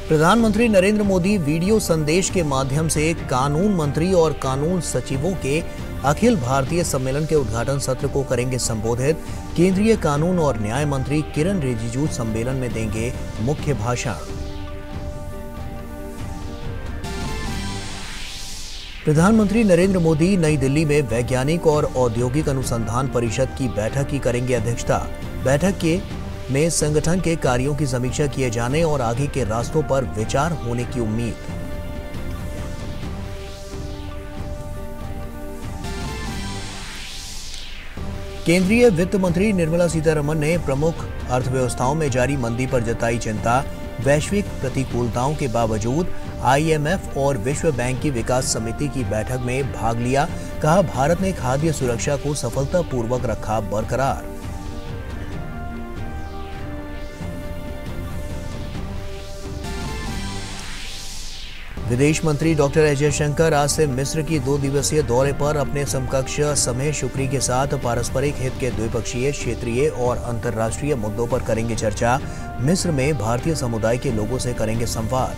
प्रधानमंत्री नरेंद्र मोदी वीडियो संदेश के माध्यम से कानून मंत्री और कानून सचिवों के अखिल भारतीय सम्मेलन के उद्घाटन सत्र को करेंगे संबोधित। केंद्रीय कानून और न्याय मंत्री किरण रिजिजू सम्मेलन में देंगे मुख्य भाषण। प्रधानमंत्री नरेंद्र मोदी नई दिल्ली में वैज्ञानिक और औद्योगिक अनुसंधान परिषद की बैठक की करेंगे अध्यक्षता। बैठक में संगठन के कार्यों की समीक्षा किए जाने और आगे के रास्तों पर विचार होने की उम्मीद। केंद्रीय वित्त मंत्री निर्मला सीतारमण ने प्रमुख अर्थव्यवस्थाओं में जारी मंदी पर जताई चिंता। वैश्विक प्रतिकूलताओं के बावजूद IMF और विश्व बैंक की विकास समिति की बैठक में भाग लिया। कहा, भारत ने खाद्य सुरक्षा को सफलतापूर्वक रखा बरकरार। विदेश मंत्री डॉक्टर एस जयशंकर आज से मिस्र की 2 दिवसीय दौरे पर अपने समकक्ष समेह शुक्री के साथ पारस्परिक हित के द्विपक्षीय, क्षेत्रीय और अंतर्राष्ट्रीय मुद्दों पर करेंगे चर्चा। मिस्र में भारतीय समुदाय के लोगों से करेंगे संवाद।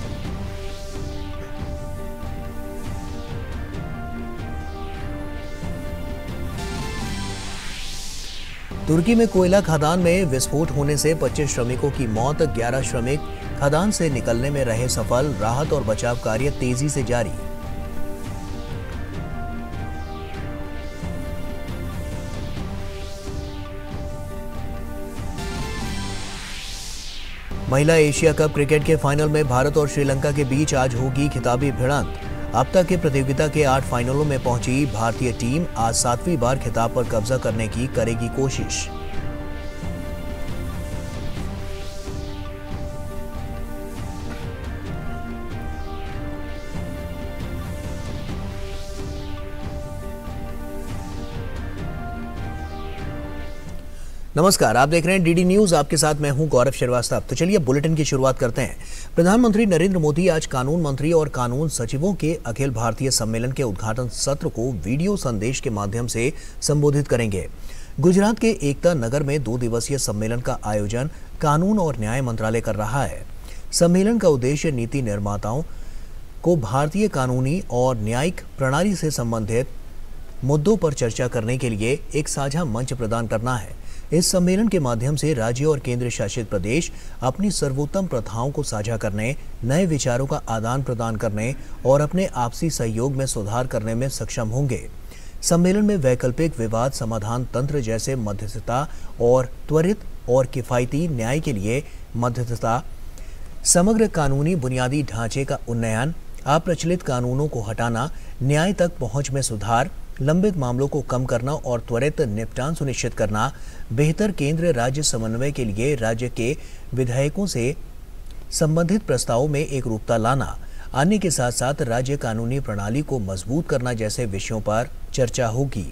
तुर्की में कोयला खदान में विस्फोट होने से 25 श्रमिकों की मौत। 11 श्रमिक खदान से निकलने में रहे सफल। राहत और बचाव कार्य तेजी से जारी। महिला एशिया कप क्रिकेट के फाइनल में भारत और श्रीलंका के बीच आज होगी खिताबी भिड़ंत। अब तक के प्रतियोगिता के 8 फाइनलों में पहुंची भारतीय टीम आज 7वीं बार खिताब पर कब्जा करने की करेगी कोशिश। नमस्कार, आप देख रहे हैं डीडी न्यूज। आपके साथ मैं हूं गौरव श्रीवास्तव। तो चलिए बुलेटिन की शुरुआत करते हैं। प्रधानमंत्री नरेंद्र मोदी आज कानून मंत्री और कानून सचिवों के अखिल भारतीय सम्मेलन के उद्घाटन सत्र को वीडियो संदेश के माध्यम से संबोधित करेंगे। गुजरात के एकता नगर में 2 दिवसीय सम्मेलन का आयोजन कानून और न्याय मंत्रालय कर रहा है। सम्मेलन का उद्देश्य नीति निर्माताओं को भारतीय कानूनी और न्यायिक प्रणाली से संबंधित मुद्दों पर चर्चा करने के लिए एक साझा मंच प्रदान करना है। इस सम्मेलन के माध्यम से राज्य और केंद्र शासित प्रदेश अपनी सर्वोत्तम प्रथाओं को साझा करने, नए विचारों का आदान प्रदान करने और अपने आपसी सहयोग में सुधार करने में सक्षम होंगे। सम्मेलन में वैकल्पिक विवाद समाधान तंत्र जैसे मध्यस्थता और त्वरित और किफायती न्याय के लिए मध्यस्थता, समग्र कानूनी बुनियादी ढांचे का उन्नयन, अप्रचलित कानूनों को हटाना, न्याय तक पहुंच में सुधार, लंबित मामलों को कम करना और त्वरित निपटान सुनिश्चित करना, बेहतर केंद्र राज्य समन्वय के लिए राज्य के विधायकों से संबंधित प्रस्तावों में एक रूपता लाना, अन्य के साथ साथ राज्य कानूनी प्रणाली को मजबूत करना जैसे विषयों पर चर्चा होगी।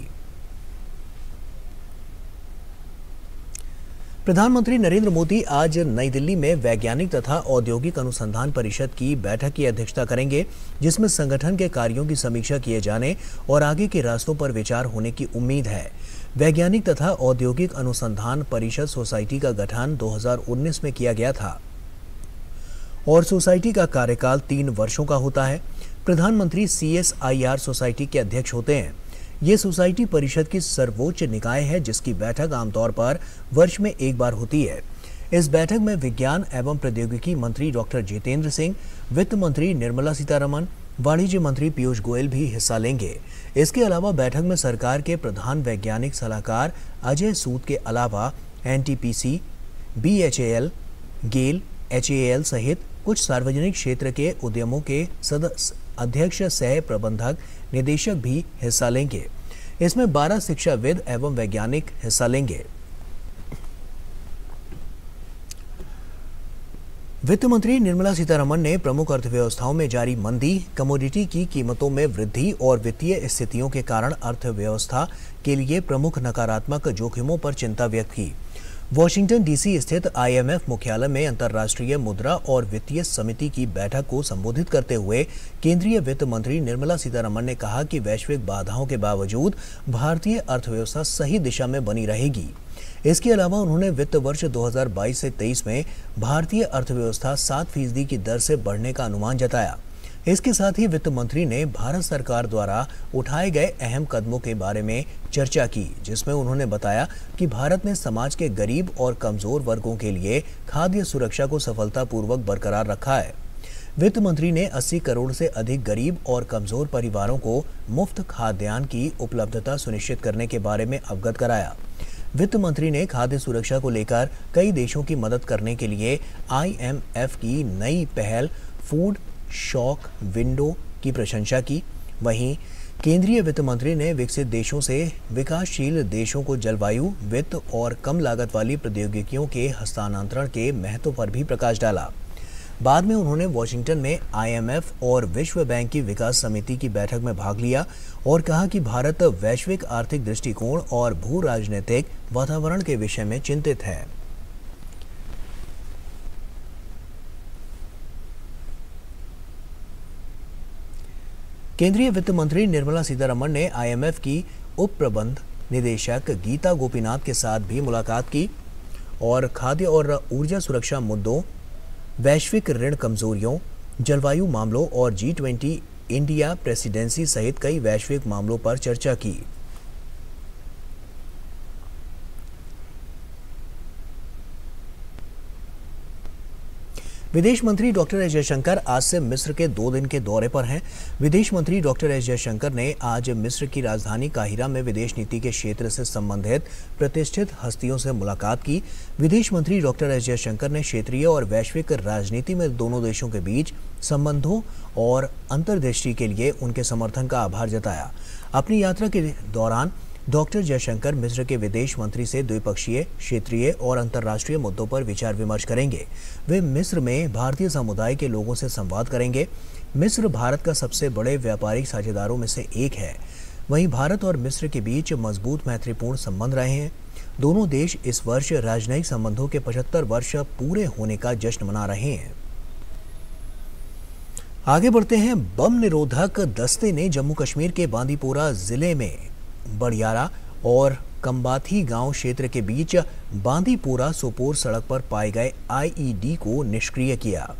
प्रधानमंत्री नरेंद्र मोदी आज नई दिल्ली में वैज्ञानिक तथा औद्योगिक अनुसंधान परिषद की बैठक की अध्यक्षता करेंगे, जिसमें संगठन के कार्यों की समीक्षा किए जाने और आगे के रास्तों पर विचार होने की उम्मीद है। वैज्ञानिक तथा औद्योगिक अनुसंधान परिषद सोसाइटी का गठन 2019 में किया गया था और सोसाइटी का कार्यकाल 3 वर्षों का होता है। प्रधानमंत्री CSIR सोसाइटी के अध्यक्ष होते हैं। ये सोसाइटी परिषद की सर्वोच्च निकाय है, जिसकी बैठक आमतौर पर वर्ष में एक बार होती है। इस बैठक में विज्ञान एवं प्रौद्योगिकी मंत्री डॉक्टर जितेंद्र सिंह, वित्त मंत्री निर्मला सीतारमण, वाणिज्य मंत्री पीयूष गोयल भी हिस्सा लेंगे। इसके अलावा बैठक में सरकार के प्रधान वैज्ञानिक सलाहकार अजय सूद के अलावा NTPC, BHAL, गेल, HAL सहित कुछ सार्वजनिक क्षेत्र के उद्यमों के अध्यक्ष, सह प्रबंधक, निदेशक भी हिस्सा लेंगे। इसमें 12 शिक्षाविद एवं वैज्ञानिक हिस्सा लेंगे। वित्त मंत्री निर्मला सीतारमण ने प्रमुख अर्थव्यवस्थाओं में जारी मंदी, कमोडिटी की कीमतों में वृद्धि और वित्तीय स्थितियों के कारण अर्थव्यवस्था के लिए प्रमुख नकारात्मक जोखिमों पर चिंता व्यक्त की। वॉशिंगटन डीसी स्थित आईएमएफ मुख्यालय में अंतर्राष्ट्रीय मुद्रा और वित्तीय समिति की बैठक को संबोधित करते हुए केंद्रीय वित्त मंत्री निर्मला सीतारमण ने कहा कि वैश्विक बाधाओं के बावजूद भारतीय अर्थव्यवस्था सही दिशा में बनी रहेगी। इसके अलावा उन्होंने वित्त वर्ष 2022 से 23 में भारतीय अर्थव्यवस्था 7% की दर से बढ़ने का अनुमान जताया। इसके साथ ही वित्त मंत्री ने भारत सरकार द्वारा उठाए गए अहम कदमों के बारे में चर्चा की, जिसमें उन्होंने बताया कि भारत ने समाज के गरीब और कमजोर वर्गों के लिए खाद्य सुरक्षा को सफलतापूर्वक बरकरार रखा है। वित्त मंत्री ने 80 करोड़ से अधिक गरीब और कमजोर परिवारों को मुफ्त खाद्यान्न की उपलब्धता सुनिश्चित करने के बारे में अवगत कराया। वित्त मंत्री ने खाद्य सुरक्षा को लेकर कई देशों की मदद करने के लिए आईएमएफ की नई पहल फूड शॉक विंडो की प्रशंसा की। वहीं केंद्रीय वित्त मंत्री ने विकसित देशों से विकासशील देशों को जलवायु, वित्त और कम लागत वाली प्रौद्योगिकियों के हस्तांतरण के महत्व पर भी प्रकाश डाला। बाद में उन्होंने वॉशिंगटन में आईएमएफ और विश्व बैंक की विकास समिति की बैठक में भाग लिया और कहा कि भारत वैश्विक आर्थिक दृष्टिकोण और भू राजनीतिक वातावरण के विषय में चिंतित है। केंद्रीय वित्त मंत्री निर्मला सीतारमण ने आईएमएफ की उप प्रबंध निदेशक गीता गोपीनाथ के साथ भी मुलाकात की और खाद्य और ऊर्जा सुरक्षा मुद्दों, वैश्विक ऋण कमजोरियों, जलवायु मामलों और G20 इंडिया प्रेसिडेंसी सहित कई वैश्विक मामलों पर चर्चा की। विदेश मंत्री डॉक्टर एस जयशंकर आज से मिस्र के 2 दिन के दौरे पर हैं। विदेश मंत्री डॉक्टर एस जयशंकर ने आज मिस्र की राजधानी काहिरा में विदेश नीति के क्षेत्र से संबंधित प्रतिष्ठित हस्तियों से मुलाकात की। विदेश मंत्री डॉक्टर एस जयशंकर ने क्षेत्रीय और वैश्विक राजनीति में दोनों देशों के बीच संबंधों और अंतर्दृष्टि के लिए उनके समर्थन का आभार जताया। अपनी यात्रा के दौरान डॉक्टर जयशंकर मिस्र के विदेश मंत्री से द्विपक्षीय, क्षेत्रीय और अंतर्राष्ट्रीय मुद्दों पर विचार विमर्श करेंगे। वे मिस्र में भारतीय समुदाय के लोगों से संवाद करेंगे। मिस्र भारत का सबसे बड़े व्यापारिक साझेदारों में से एक है। वहीं भारत और मिस्र के बीच मजबूत मैत्रीपूर्ण संबंध रहे हैं। दोनों देश इस वर्ष राजनयिक संबंधों के 75 वर्ष पूरे होने का जश्न मना रहे हैं। आगे बढ़ते हैं। बम निरोधक दस्ते ने जम्मू कश्मीर के बांदीपोरा जिले में बड़ियारा और कंबाथी गांव क्षेत्र के बीच बांदीपोरा सोपोर सड़क पर पाए गए आईईडी को निष्क्रिय किया।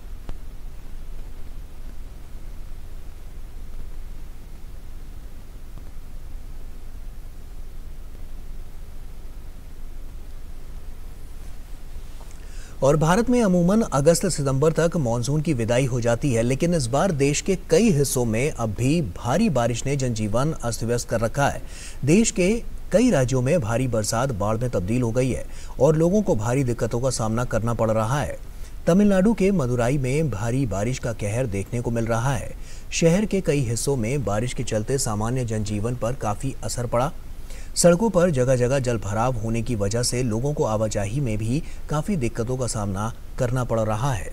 और भारत में अमूमन अगस्त सितंबर तक मानसून की विदाई हो जाती है, लेकिन इस बार देश के कई हिस्सों में अब भी भारी बारिश ने जनजीवन अस्त व्यस्त कर रखा है। देश के कई राज्यों में भारी बरसात बाढ़ में तब्दील हो गई है और लोगों को भारी दिक्कतों का सामना करना पड़ रहा है। तमिलनाडु के मदुराई में भारी बारिश का कहर देखने को मिल रहा है। शहर के कई हिस्सों में बारिश के चलते सामान्य जनजीवन पर काफी असर पड़ा। सड़कों पर जगह जगह जल भराव होने की वजह से लोगों को आवाजाही में भी काफी दिक्कतों का सामना करना पड़ रहा है।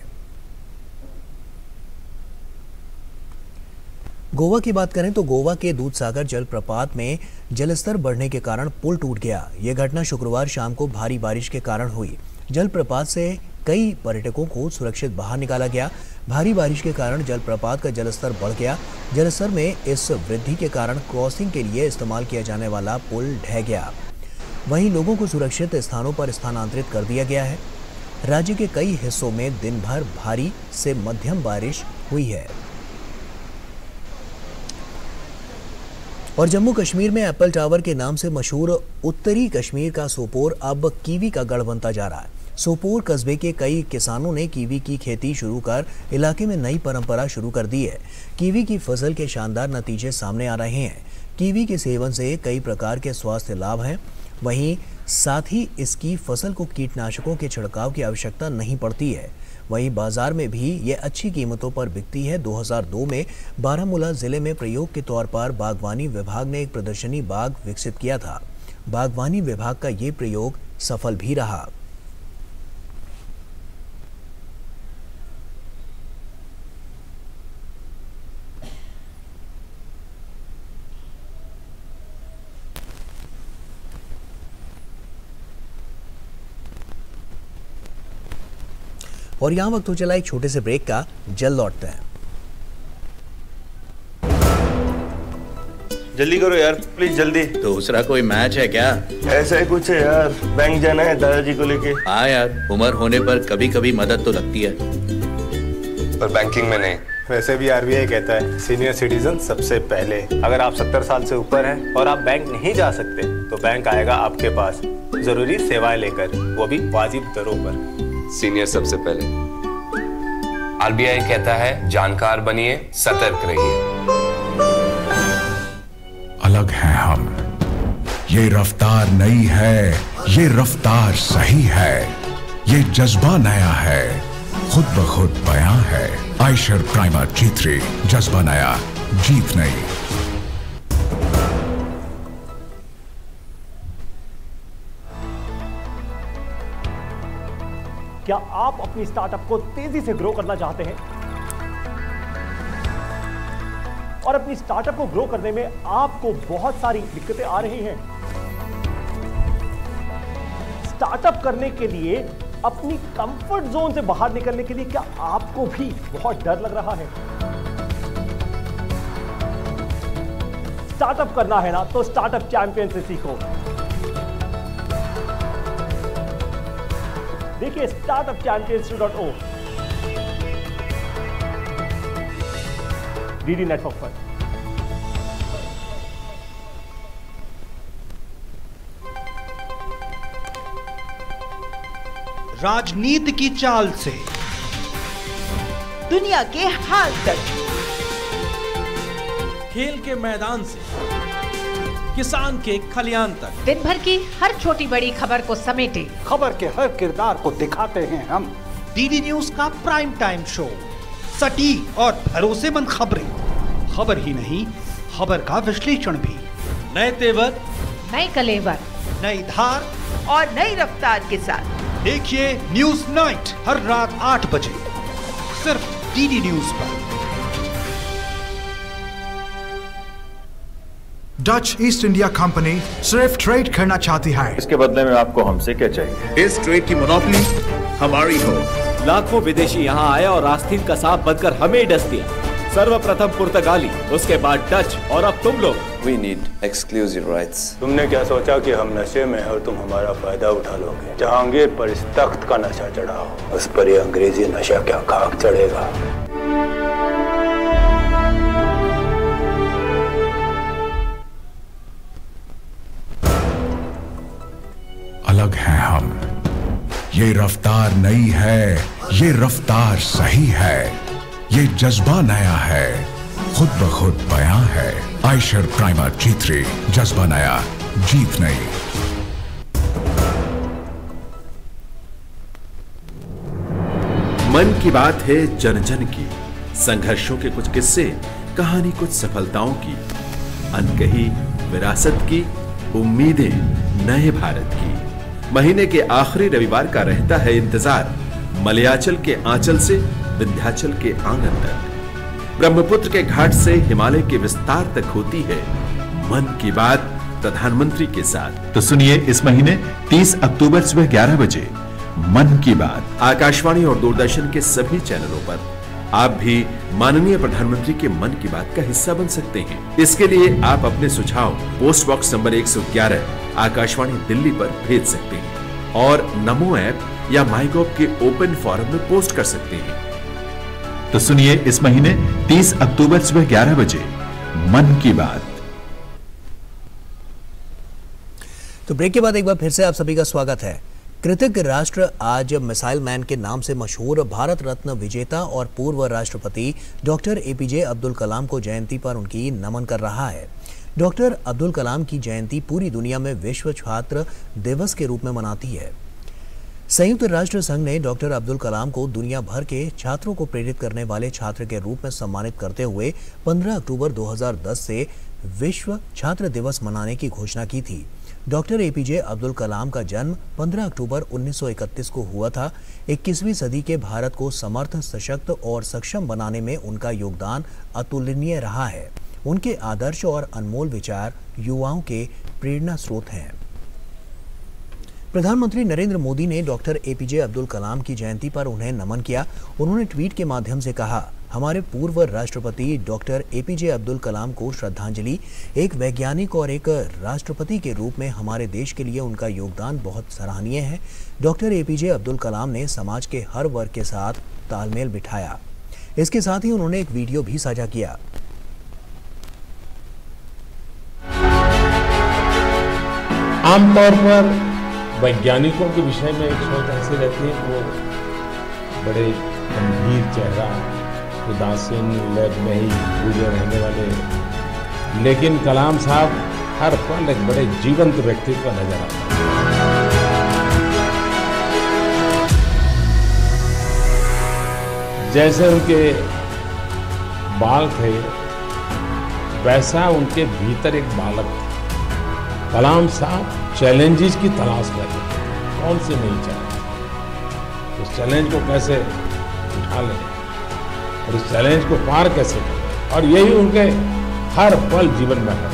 गोवा की बात करें तो गोवा के दूधसागर जलप्रपात में जलस्तर बढ़ने के कारण पुल टूट गया। यह घटना शुक्रवार शाम को भारी बारिश के कारण हुई। जलप्रपात से कई पर्यटकों को सुरक्षित बाहर निकाला गया। भारी बारिश के कारण जलप्रपात का जलस्तर बढ़ गया। जलस्तर में इस वृद्धि के कारण क्रॉसिंग के लिए इस्तेमाल किया जाने वाला पुल ढह गया। वहीं लोगों को सुरक्षित स्थानों पर स्थानांतरित कर दिया गया है। राज्य के कई हिस्सों में दिन भर भारी से मध्यम बारिश हुई है। और जम्मू कश्मीर में एप्पल टावर के नाम से मशहूर उत्तरी कश्मीर का सोपोर अब कीवी का गढ़ बनता जा रहा है। सोपोर कस्बे के कई किसानों ने कीवी की खेती शुरू कर इलाके में नई परंपरा शुरू कर दी है। कीवी की फसल के शानदार नतीजे सामने आ रहे हैं। कीवी के सेवन से कई प्रकार के स्वास्थ्य लाभ हैं। वहीं साथ ही इसकी फसल को कीटनाशकों के छिड़काव की आवश्यकता नहीं पड़ती है। वहीं बाजार में भी ये अच्छी कीमतों पर बिकती है। 2002 में बारामूला जिले में प्रयोग के तौर पर बागवानी विभाग ने एक प्रदर्शनी बाग विकसित किया था। बागवानी विभाग का ये प्रयोग सफल भी रहा। और यहाँ वक्त हो चला एक छोटे से ब्रेक का, जल्द लौटते हैं। जल्दी करो यार, प्लीज जल्दी। दूसरा कोई मैच है क्या? ऐसा ही कुछ है यार, बैंक जाना है दादाजी को लेके। हाँ यार, उम्र होने पर कभी कभी मदद तो लगती है, पर बैंकिंग में नहीं। वैसे भी आरबीआई कहता है सीनियर सिटीजन सबसे पहले। अगर आप 70 साल से ऊपर हैं और आप बैंक नहीं जा सकते तो बैंक आएगा आपके पास जरूरी सेवाएं लेकर, वो भी वाजिब दरों पर। सीनियर सबसे पहले। आरबीआई कहता है जानकार बनिए, सतर्क रहिए। अलग हैं हम, ये रफ्तार नई है, ये रफ्तार सही है, ये जज्बा नया है, खुद ब खुद बयां है। आयशर प्राइमर G3, जज्बा नया, जीत नई। क्या आप अपनी स्टार्टअप को तेजी से ग्रो करना चाहते हैं और अपनी स्टार्टअप को ग्रो करने में आपको बहुत सारी दिक्कतें आ रही हैं? स्टार्टअप करने के लिए, अपनी कंफर्ट जोन से बाहर निकलने के लिए क्या आपको भी बहुत डर लग रहा है? स्टार्टअप करना है ना, तो स्टार्टअप चैंपियन से सीखो। देखिए startupchampions.o डीडी नेटवर्क पर। राजनीति की चाल से दुनिया के हाल तक, खेल के मैदान से किसान के खलियान तक, दिन भर की हर छोटी बड़ी खबर को समेटे खबर के हर किरदार को दिखाते हैं हम। डीडी न्यूज का प्राइम टाइम शो, सटीक और भरोसेमंद खबरें, खबर ही नहीं खबर का विश्लेषण भी, नए तेवर, नए कलेवर, नई धार और नई रफ्तार के साथ देखिए न्यूज नाइट हर रात 8 बजे सिर्फ डीडी न्यूज पर। डच ईस्ट इंडिया कंपनी सिर्फ ट्रेड करना चाहती है। इसके बदले में आपको हमसे क्या चाहिए? इस ट्रेड की मोनोपोली हमारी हो। लाखों विदेशी यहाँ आए और आस्तीन का सांप बनकर हमें डस दिया। सर्वप्रथम पुर्तगाली, उसके बाद डच और अब तुम लोग। We need exclusive rights. तुमने क्या सोचा कि हम नशे में हैं और तुम हमारा फायदा उठा लोगे? जहांगीर पर इस तख्त का नशा चढ़ाओ, उस पर ये अंग्रेजी नशा क्या खाक चढ़ेगा। अलग हैं हम, ये रफ्तार नई है, ये रफ्तार सही है, ये जज्बा नया है, खुद ब खुद बयां है। आयशर प्राइमर G3, जज्बा नया, जीत नई। मन की बात है जन जन की, संघर्षों के कुछ किस्से, कहानी कुछ सफलताओं की, अनकही विरासत की, उम्मीदें नए भारत की। महीने के आखिरी रविवार का रहता है इंतजार, मलयाचल के आंचल से विंध्याचल के आंगन तक, ब्रह्मपुत्र के घाट से हिमालय के विस्तार तक होती है मन की बात प्रधानमंत्री के साथ। तो सुनिए इस महीने 30 अक्टूबर सुबह 11 बजे मन की बात आकाशवाणी और दूरदर्शन के सभी चैनलों पर। आप भी माननीय प्रधानमंत्री के मन की बात का हिस्सा बन सकते हैं। इसके लिए आप अपने सुझाव post box number 111 Akashvani Delhi पर भेज सकते हैं और नमो ऐप या माईगॉव के ओपन फोरम में पोस्ट कर सकते हैं। तो सुनिए इस महीने 30 अक्टूबर सुबह 11 बजे मन की बात। तो ब्रेक के बाद एक बार फिर से आप सभी का स्वागत है। कृतज्ञ राष्ट्र आज मिसाइल मैन के नाम से मशहूर भारत रत्न विजेता और पूर्व राष्ट्रपति डॉक्टर APJ अब्दुल कलाम को जयंती पर उनकी नमन कर रहा है। डॉक्टर अब्दुल कलाम की जयंती पूरी दुनिया में विश्व छात्र दिवस के रूप में मनाती है। संयुक्त राष्ट्र संघ ने डॉक्टर अब्दुल कलाम को दुनिया भर के छात्रों को प्रेरित करने वाले छात्र के रूप में सम्मानित करते हुए 15 अक्टूबर 2010 से विश्व छात्र दिवस मनाने की घोषणा की थी। डॉक्टर APJ अब्दुल कलाम का जन्म 15 अक्टूबर 1931 को हुआ था। 21वीं सदी के भारत को समर्थ, सशक्त और सक्षम बनाने में उनका योगदान अतुलनीय रहा है। उनके आदर्श और अनमोल विचार युवाओं के प्रेरणा स्रोत हैं। प्रधानमंत्री नरेंद्र मोदी ने डॉक्टर एपीजे अब्दुल कलाम की जयंती पर उन्हें नमन किया। उन्होंने ट्वीट के माध्यम से कहा, हमारे पूर्व राष्ट्रपति डॉक्टर एपीजे अब्दुल कलाम को श्रद्धांजलि। एक वैज्ञानिक और एक राष्ट्रपति के रूप में हमारे देश के लिए उनका योगदान बहुत सराहनीय है। डॉक्टर एपीजे अब्दुल कलाम ने समाज के हर वर्ग के साथ तालमेल बिठाया। इसके साथ ही उन्होंने एक वीडियो भी साझा किया। आमतौर पर वैज्ञानिकों के विषय में एक सोच ऐसी रहती है कि वो बड़े गंभीर चेहरा, उदासीन, लैब में ही डूबे रहने वाले, लेकिन कलाम साहब हर पल एक बड़े जीवंत व्यक्तित्व नजर आता है। जैसे उनके बाल थे वैसा उनके भीतर एक बालक था। कलाम साहब चैलेंजेस की तलाश में थे, कौन से नहीं चैलेंज, उस चैलेंज को कैसे उठा लें और उस चैलेंज को पार कैसे करें, और यही उनके हर पल जीवन में है।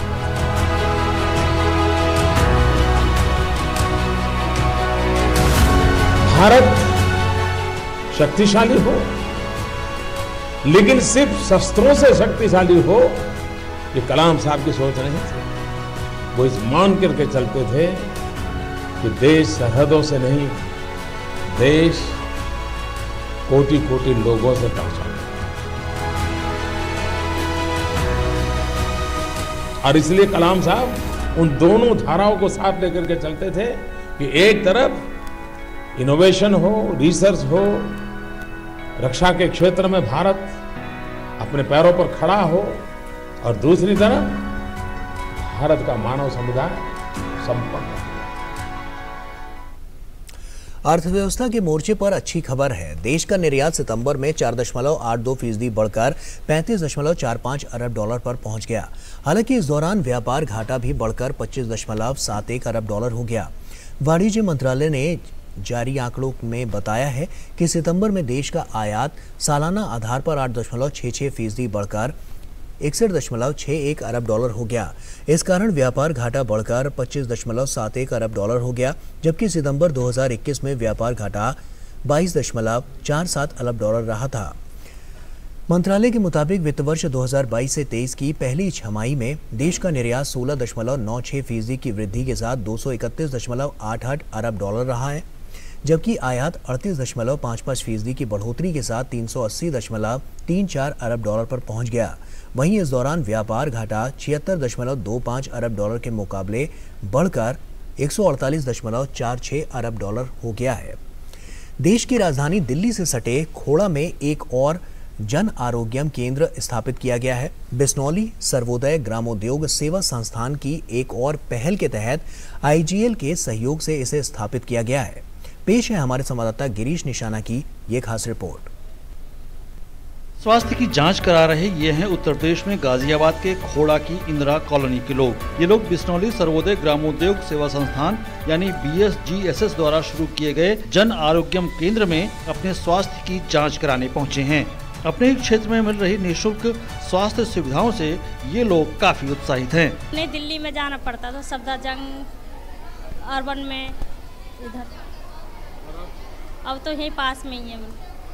भारत शक्तिशाली हो, लेकिन सिर्फ शस्त्रों से शक्तिशाली हो, ये कलाम साहब की सोच नहीं थी। वो इस मान करके चलते थे कि देश सरहदों से नहीं, देश कोटि कोटि लोगों से पहचान। और इसलिए कलाम साहब उन दोनों धाराओं को साथ लेकर के चलते थे कि एक तरफ इनोवेशन हो, रिसर्च हो, रक्षा के क्षेत्र में भारत अपने पैरों पर खड़ा हो, और दूसरी तरफ भारत का मानव समुदाय संपन्न। अर्थव्यवस्था के मोर्चे पर अच्छी खबर है। देश का निर्यात सितंबर में 4.82% बढ़कर 35.45 अरब डॉलर पर पहुंच गया। हालांकि इस दौरान व्यापार घाटा भी बढ़कर 25.71 अरब डॉलर हो गया। वाणिज्य मंत्रालय ने जारी आंकड़ों में बताया है कि सितंबर में देश का आयात सालाना आधार पर 8.66% बढ़कर 61.61 अरब डॉलर हो गया। इस कारण व्यापार घाटा बढ़कर 25.71 अरब डॉलर हो गया, जबकि सितंबर 2021 में व्यापार घाटा 22.47 अरब डॉलर रहा था। मंत्रालय के मुताबिक वित्त वर्ष 2022 से 23 की पहली छमाही में देश का निर्यात 16.96% की वृद्धि के साथ 231.88 अरब डॉलर रहा है, जबकि आयात 38.55% की बढ़ोतरी के साथ 380.34 अरब डॉलर पर पहुंच गया। वहीं इस दौरान व्यापार घाटा 76.25 अरब डॉलर के मुकाबले बढ़कर 148.46 अरब डॉलर हो गया है। देश की राजधानी दिल्ली से सटे खोड़ा में एक और जन आरोग्यम केंद्र स्थापित किया गया है। बिस्नौली सर्वोदय ग्रामोद्योग सेवा संस्थान की एक और पहल के तहत IGL के सहयोग से इसे स्थापित किया गया है। पेश है हमारे संवाददाता गिरीश निशाना की ये खास रिपोर्ट। स्वास्थ्य की जांच करा रहे ये हैं उत्तर प्रदेश में गाजियाबाद के खोड़ा की इंदिरा कॉलोनी के लोग। ये लोग बिस्नौली सर्वोदय ग्रामोद्योग सेवा संस्थान यानी BSGSS द्वारा शुरू किए गए जन आरोग्यम केंद्र में अपने स्वास्थ्य की जांच कराने पहुंचे हैं। अपने क्षेत्र में मिल रही निःशुल्क स्वास्थ्य सुविधाओं से ये लोग काफी उत्साहित हैं। नहीं दिल्ली में जाना पड़ता था, सफदरजंग अर्बन में इधर, अब तो यही पास में ही है।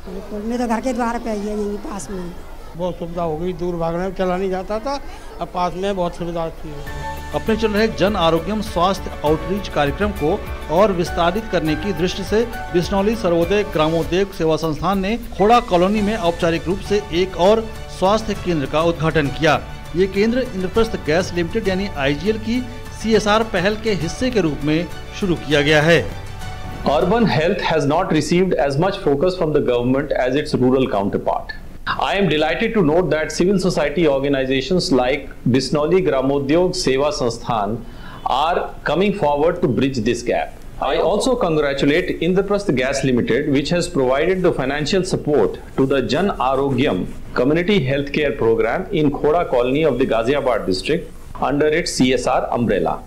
मैं तो घर के द्वार पे ही है, यही पास में। बहुत सुविधा हो गई, दूर भागने में चला नहीं जाता था, अब पास में बहुत सुविधा अच्छी है। अपने चल रहे जन आरोग्यम स्वास्थ्य आउटरीच कार्यक्रम को और विस्तारित करने की दृष्टि से बिस्नौली सर्वोदय ग्रामोद्योग सेवा संस्थान ने खोड़ा कॉलोनी में औपचारिक रूप से एक और स्वास्थ्य केंद्र का उद्घाटन किया। ये केंद्र इंद्रप्रस्थ गैस लिमिटेड यानी IGL की CSR पहल के हिस्से के रूप में शुरू किया गया है। Urban health has not received as much focus from the government as its rural counterpart. I am delighted to note that civil society organizations like Bisnoli Gramodyog Seva Sansthan are coming forward to bridge this gap. I also congratulate Indraprasth Gas Limited, which has provided the financial support to the Jan Arogyam community healthcare program in Khoda colony of the Ghaziabad district under its CSR umbrella.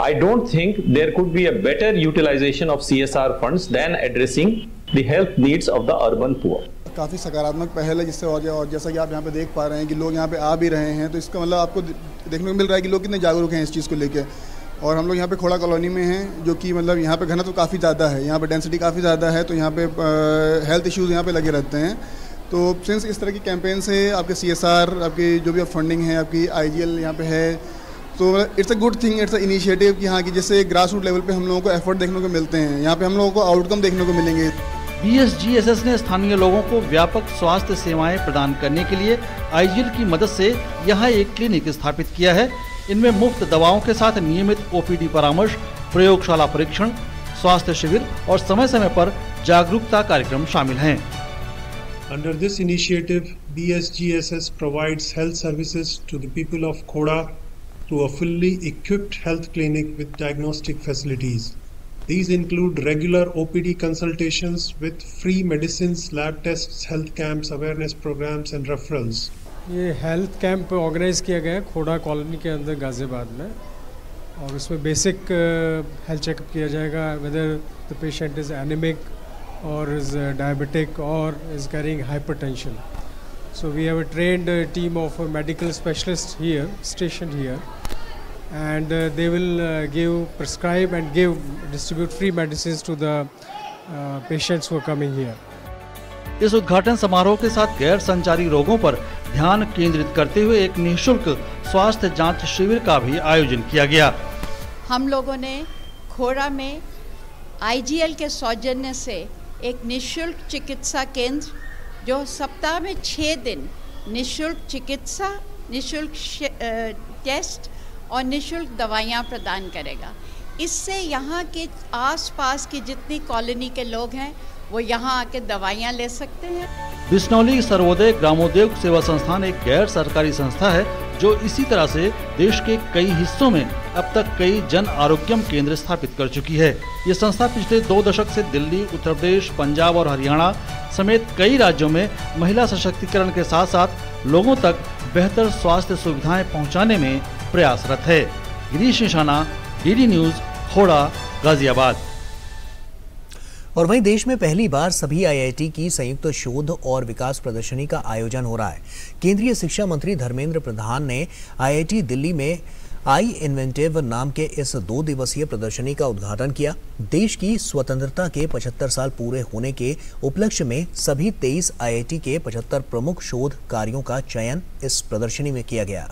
I don't think there could be a better utilization of CSR funds than addressing the health needs of the urban poor. काफ़ी सकारात्मक पहल है जिससे और जैसा कि आप यहाँ पे देख पा रहे हैं कि लोग यहाँ पे आ भी रहे हैं, तो इसका मतलब आपको देखने को मिल रहा है कि लोग कितने जागरूक हैं इस चीज़ को लेके। और हम लोग यहाँ पे खोड़ा कॉलोनी में हैं, जो कि मतलब यहाँ पे घनत्व तो काफ़ी ज़्यादा है, यहाँ पे डेंसिटी काफ़ी ज़्यादा है, तो यहाँ पे हेल्थ इश्यूज़ यहाँ पे लगे रहते हैं। तो सिंस इस तरह की कैंपेन से आपके CSR, आपकी जो भी फंडिंग है, आपकी IGL यहाँ पे है, तो it's a good thing, it's a initiative कि हाँ कि जैसे ग्रास रूट लेवल पे हम लोगों को एफर्ट देखने को मिलते हैं, यहाँ पे हम लोगों को आउटकम देखने को मिलेंगे। BSGSS ने स्थानीय लोगों को व्यापक स्वास्थ्य सेवाएं प्रदान करने के लिए IGL की मदद से यहाँ एक क्लिनिक स्थापित किया है। इनमें मुफ्त दवाओं के साथ नियमित OPD परामर्श, प्रयोगशाला परीक्षण, स्वास्थ्य शिविर और समय समय पर जागरूकता कार्यक्रम शामिल हैं। Under this initiative, BSGSS provides health services to the people of Khoda through a fully equipped health clinic with diagnostic facilities. These include regular OPD consultations with free medicines, lab tests, health camps, awareness programs and referrals. ये health camp organise किया गया है खोड़ा colony के अंदर गाज़ियाबाद में, और उसमें basic health checkup किया जाएगा, whether the patient is anaemic और इज़ डायबिटिक और is carrying hypertension. So we have a trained team of medical specialists here, stationed here, and they will prescribe and distribute free medicines to the patients who are coming here. इस उद्घाटन समारोह के साथ गैर संचारी रोगों पर ध्यान केंद्रित करते हुए एक निःशुल्क स्वास्थ्य जांच शिविर का भी आयोजन किया गया। हम लोगों ने खोड़ा में IGL के सौजन्य से एक निःशुल्क चिकित्सा केंद्र, जो सप्ताह में 6 दिन निःशुल्क चिकित्सा, निःशुल्क टेस्ट और निःशुल्क दवाइयाँ प्रदान करेगा। इससे यहाँ के आसपास की जितनी कॉलोनी के लोग हैं वो यहाँ आके दवाइयाँ ले सकते हैं। बिश्नौली सर्वोदय ग्रामोद्योग सेवा संस्थान एक गैर सरकारी संस्था है जो इसी तरह से देश के कई हिस्सों में अब तक कई जन आरोग्यम केंद्र स्थापित कर चुकी है। ये संस्था पिछले 2 दशक से दिल्ली, उत्तर प्रदेश, पंजाब और हरियाणा समेत कई राज्यों में महिला सशक्तिकरण के साथ साथ लोगों तक बेहतर स्वास्थ्य सुविधाएं पहुंचाने में प्रयासरत है। गिरीश निशाना, DD न्यूज, खोड़ा, गाजियाबाद। और वहीं देश में पहली बार सभी IIT की संयुक्त शोध और विकास प्रदर्शनी का आयोजन हो रहा है। केंद्रीय शिक्षा मंत्री धर्मेंद्र प्रधान ने IIT दिल्ली में आई इन्वेंटिव नाम के इस 2 दिवसीय प्रदर्शनी का उद्घाटन किया। देश की स्वतंत्रता के 75 साल पूरे होने के उपलक्ष्य में सभी 23 IIT के 75 प्रमुख शोध कार्यों का चयन इस प्रदर्शनी में किया गया।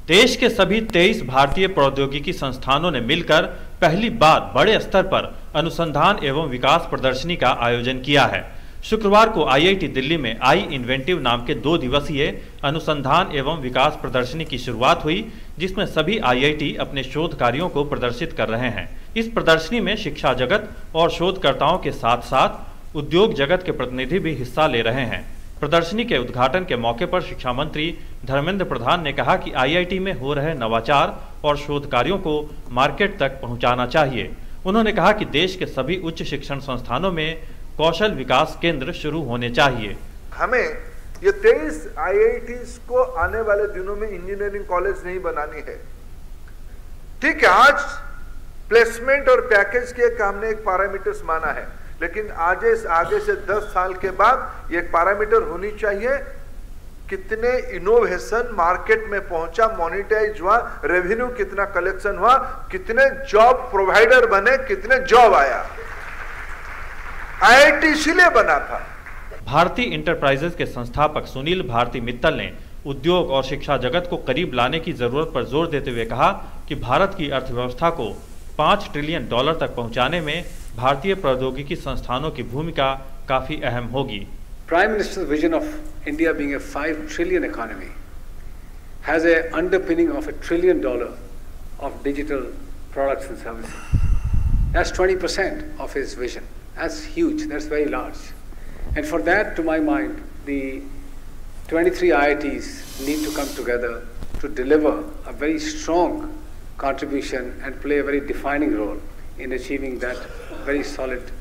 देश के सभी 23 भारतीय प्रौद्योगिकी संस्थानों ने मिलकर पहली बार बड़े स्तर पर अनुसंधान एवं विकास प्रदर्शनी का आयोजन किया है। शुक्रवार को IIT दिल्ली में आई इन्वेंटिव नाम के 2 दिवसीय अनुसंधान एवं विकास प्रदर्शनी की शुरुआत हुई, जिसमें सभी IIT अपने शोध कार्यों को प्रदर्शित कर रहे हैं। इस प्रदर्शनी में शिक्षा जगत और शोधकर्ताओं के साथ साथ उद्योग जगत के प्रतिनिधि भी हिस्सा ले रहे हैं। प्रदर्शनी के उद्घाटन के मौके पर शिक्षा मंत्री धर्मेंद्र प्रधान ने कहा कि IIT में हो रहे नवाचार और शोध कार्यों को मार्केट तक पहुंचाना चाहिए। उन्होंने कहा कि देश के सभी उच्च शिक्षण संस्थानों में कौशल विकास केंद्र शुरू होने चाहिए। हमें ये 23 IITs को आने वाले दिनों में इंजीनियरिंग कॉलेज नहीं बनानी है। ठीक है, आज प्लेसमेंट और पैकेज के हमने एक पैरामीटर्स माना है, लेकिन आगे से 10 साल के बाद ये एक पैरामीटर होनी चाहिए, कितने इनोवेशन मार्केट में पहुंचा, मोनेटाइज हुआ, रेवेन्यू कितना कलेक्शन हुआ, कितने जॉब प्रोवाइडर बने, कितने जॉब आया। IIT इसीलिए बना था। भारतीय इंटरप्राइजेज के संस्थापक सुनील भारती मित्तल ने उद्योग और शिक्षा जगत को करीब लाने की जरूरत पर जोर देते हुए कहा कि भारत की अर्थव्यवस्था को $5 ट्रिलियन तक पहुंचाने में भारतीय प्रौद्योगिकी संस्थानों की भूमिका काफी अहम होगी। Prime Minister's vision of India being a $5 trillion economy has a underpinning of $1 trillion of digital products and services. That's 20% of his vision. That's huge. That's very large. And for that, to my mind, the 23 IITs need to come together to deliver a very strong contribution and play a very defining role in achieving that very solid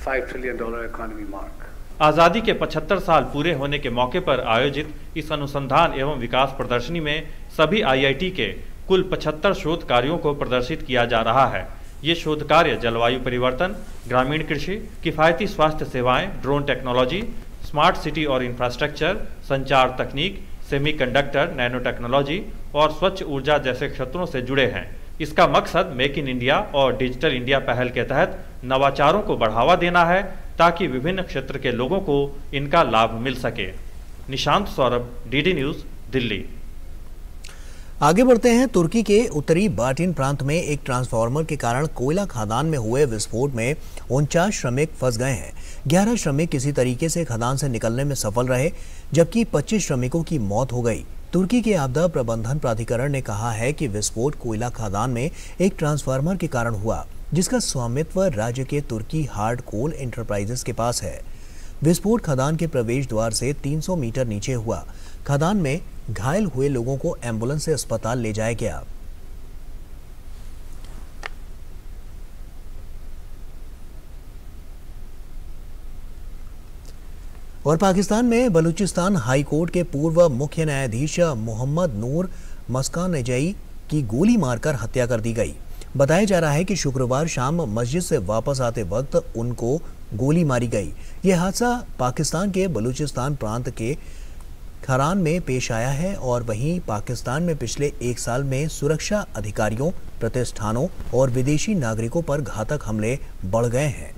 $5 trillion economy mark. आज़ादी के 75 साल पूरे होने के मौके पर आयोजित इस अनुसंधान एवं विकास प्रदर्शनी में सभी IIT के कुल 75 शोध कार्यों को प्रदर्शित किया जा रहा है। ये शोध कार्य जलवायु परिवर्तन, ग्रामीण कृषि, किफ़ायती स्वास्थ्य सेवाएं, ड्रोन टेक्नोलॉजी, स्मार्ट सिटी और इंफ्रास्ट्रक्चर, संचार तकनीक, सेमीकंडक्टर, नैनो टेक्नोलॉजी और स्वच्छ ऊर्जा जैसे क्षेत्रों से जुड़े हैं। इसका मकसद मेक इन इंडिया और डिजिटल इंडिया पहल के तहत नवाचारों को बढ़ावा देना है ताकि विभिन्न क्षेत्र के लोगों को इनका लाभ मिल सके। Nishant Saurabh, DD news, Delhi. आगे बढ़ते हैं। तुर्की के उत्तरी बार्टिन प्रांत में एक ट्रांसफार्मर के कारण कोयला खदान में हुए विस्फोट में 49 श्रमिक फंस गए हैं। 11 श्रमिक किसी तरीके से खदान से निकलने में सफल रहे, जबकि 25 श्रमिकों की मौत हो गई। तुर्की के आपदा प्रबंधन प्राधिकरण ने कहा है कि विस्फोट कोयला खदान में एक ट्रांसफार्मर के कारण हुआ, जिसका स्वामित्व राज्य के तुर्की हार्ड कोल एंटरप्राइजेस के पास है। विस्फोट खदान के प्रवेश द्वार से 300 मीटर नीचे हुआ। खदान में घायल हुए लोगों को एम्बुलेंस से अस्पताल ले जाया गया। और पाकिस्तान में बलूचिस्तान हाई कोर्ट के पूर्व मुख्य न्यायाधीश मोहम्मद नूर मस्कानजई की गोली मारकर हत्या कर दी गई। बताया जा रहा है कि शुक्रवार शाम मस्जिद से वापस आते वक्त उनको गोली मारी गई। यह हादसा पाकिस्तान के बलूचिस्तान प्रांत के खरान में पेश आया है और वहीं पाकिस्तान में पिछले 1 साल में सुरक्षा अधिकारियों, प्रतिष्ठानों और विदेशी नागरिकों पर घातक हमले बढ़ गए हैं।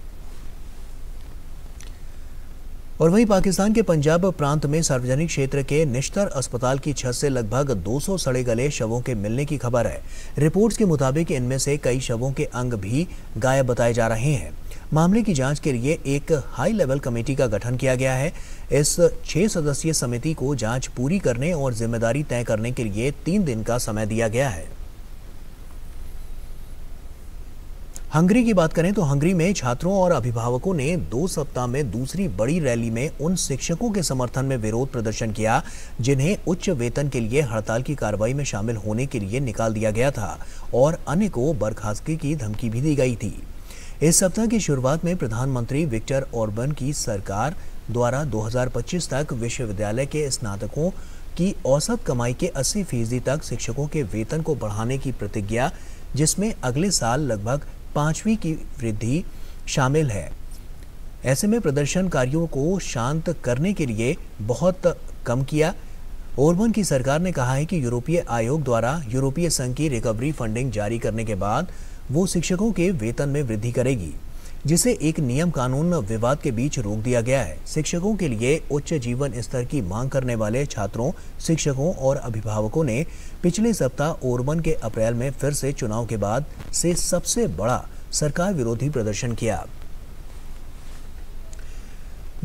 और वहीं पाकिस्तान के पंजाब प्रांत में सार्वजनिक क्षेत्र के निश्तर अस्पताल की छत से लगभग 200 सड़े गले शवों के मिलने की खबर है। रिपोर्ट्स के मुताबिक इनमें से कई शवों के अंग भी गायब बताए जा रहे हैं। मामले की जांच के लिए एक हाई लेवल कमेटी का गठन किया गया है। इस 6 सदस्यीय समिति को जांच पूरी करने और जिम्मेदारी तय करने के लिए 3 दिन का समय दिया गया है। हंगरी की बात करें तो हंगरी में छात्रों और अभिभावकों ने 2 सप्ताह में दूसरी बड़ी रैली में उन शिक्षकों के समर्थन में विरोध प्रदर्शन किया जिन्हें उच्च वेतन के लिए हड़ताल की कार्रवाई में शामिल होने के लिए निकाल दिया गया था और अन्य को बर्खास्तगी की धमकी भी दी गई थी। इस सप्ताह की शुरुआत में प्रधानमंत्री विक्टर ऑर्बन की सरकार द्वारा 2025 तक विश्वविद्यालय के स्नातकों की औसत कमाई के 80% तक शिक्षकों के वेतन को बढ़ाने की प्रतिज्ञा, जिसमें अगले साल लगभग 5वीं की वृद्धि शामिल है। ऐसे में प्रदर्शनकारियों को शांत करने के लिए बहुत कम किया। ओरबन की सरकार ने कहा है कि यूरोपीय आयोग द्वारा यूरोपीय संघ की रिकवरी फंडिंग जारी करने के बाद वो शिक्षकों के वेतन में वृद्धि करेगी, जिसे एक नियम कानून विवाद के बीच रोक दिया गया है। शिक्षकों के लिए उच्च जीवन स्तर की मांग करने वाले छात्रों, शिक्षकों और अभिभावकों ने पिछले सप्ताह ओरबन के अप्रैल में फिर से चुनाव के बाद से सबसे बड़ा सरकार विरोधी प्रदर्शन किया।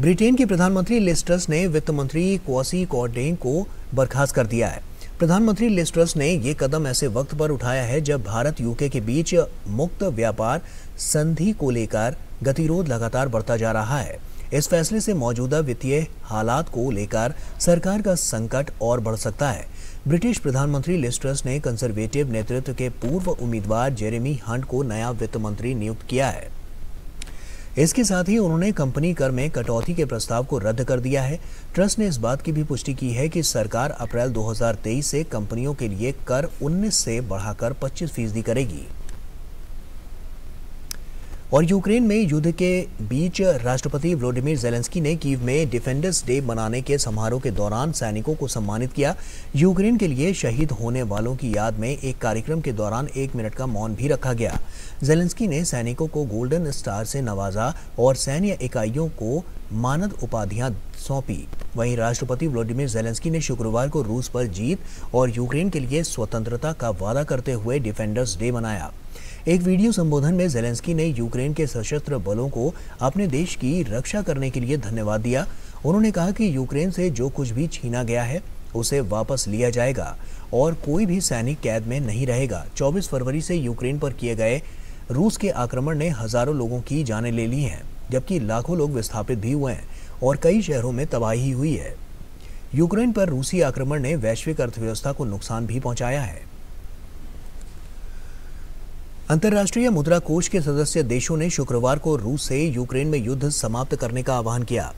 ब्रिटेन के प्रधानमंत्री लिज ट्रस ने वित्त मंत्री क्वासी कॉर्डेन को बर्खास्त कर दिया है। प्रधानमंत्री लिज ट्रस ने ये कदम ऐसे वक्त पर उठाया है जब भारत यूके के बीच मुक्त व्यापार संधि को लेकर गतिरोध लगातार बढ़ता जा रहा है। इस फैसले से मौजूदा वित्तीय हालात को लेकर सरकार का संकट और बढ़ सकता है। ब्रिटिश प्रधानमंत्री लिज ट्रस ने कंजर्वेटिव नेतृत्व के पूर्व उम्मीदवार जेरेमी हंट को नया वित्त मंत्री नियुक्त किया है। इसके साथ ही उन्होंने कंपनी कर में कटौती के प्रस्ताव को रद्द कर दिया है। ट्रस्ट ने इस बात की भी पुष्टि की है कि सरकार अप्रैल 2023 से कंपनियों के लिए कर 19 से बढ़ाकर 25% करेगी। और यूक्रेन में युद्ध के बीच राष्ट्रपति व्लादिमीर ज़ेलेंस्की ने कीव में डिफेंडर्स डे मनाने के समारोह के दौरान सैनिकों को सम्मानित किया। यूक्रेन के लिए शहीद होने वालों की याद में एक कार्यक्रम के दौरान 1 मिनट का मौन भी रखा गया। ज़ेलेंस्की ने सैनिकों को गोल्डन स्टार से नवाजा और सैन्य इकाइयों को मानद उपाधियां सौंपी। वहीं राष्ट्रपति व्लादिमीर ज़ेलेंस्की ने शुक्रवार को रूस पर जीत और यूक्रेन के लिए स्वतंत्रता का वादा करते हुए डिफेंडर्स डे मनाया। एक वीडियो संबोधन में ज़ेलेंस्की ने यूक्रेन के सशस्त्र बलों को अपने देश की रक्षा करने के लिए धन्यवाद दिया। उन्होंने कहा कि यूक्रेन से जो कुछ भी छीना गया है उसे वापस लिया जाएगा और कोई भी सैनिक कैद में नहीं रहेगा। 24 फरवरी से यूक्रेन पर किए गए रूस के आक्रमण ने हजारों लोगों की जानें ले ली हैं, जबकि लाखों लोग विस्थापित भी हुए हैं और कई शहरों में तबाही हुई है। यूक्रेन पर रूसी आक्रमण ने वैश्विक अर्थव्यवस्था को नुकसान भी पहुंचाया है। अंतर्राष्ट्रीय मुद्रा कोष के सदस्य देशों ने शुक्रवार को रूस से यूक्रेन में युद्ध समाप्त करने का आह्वान किया।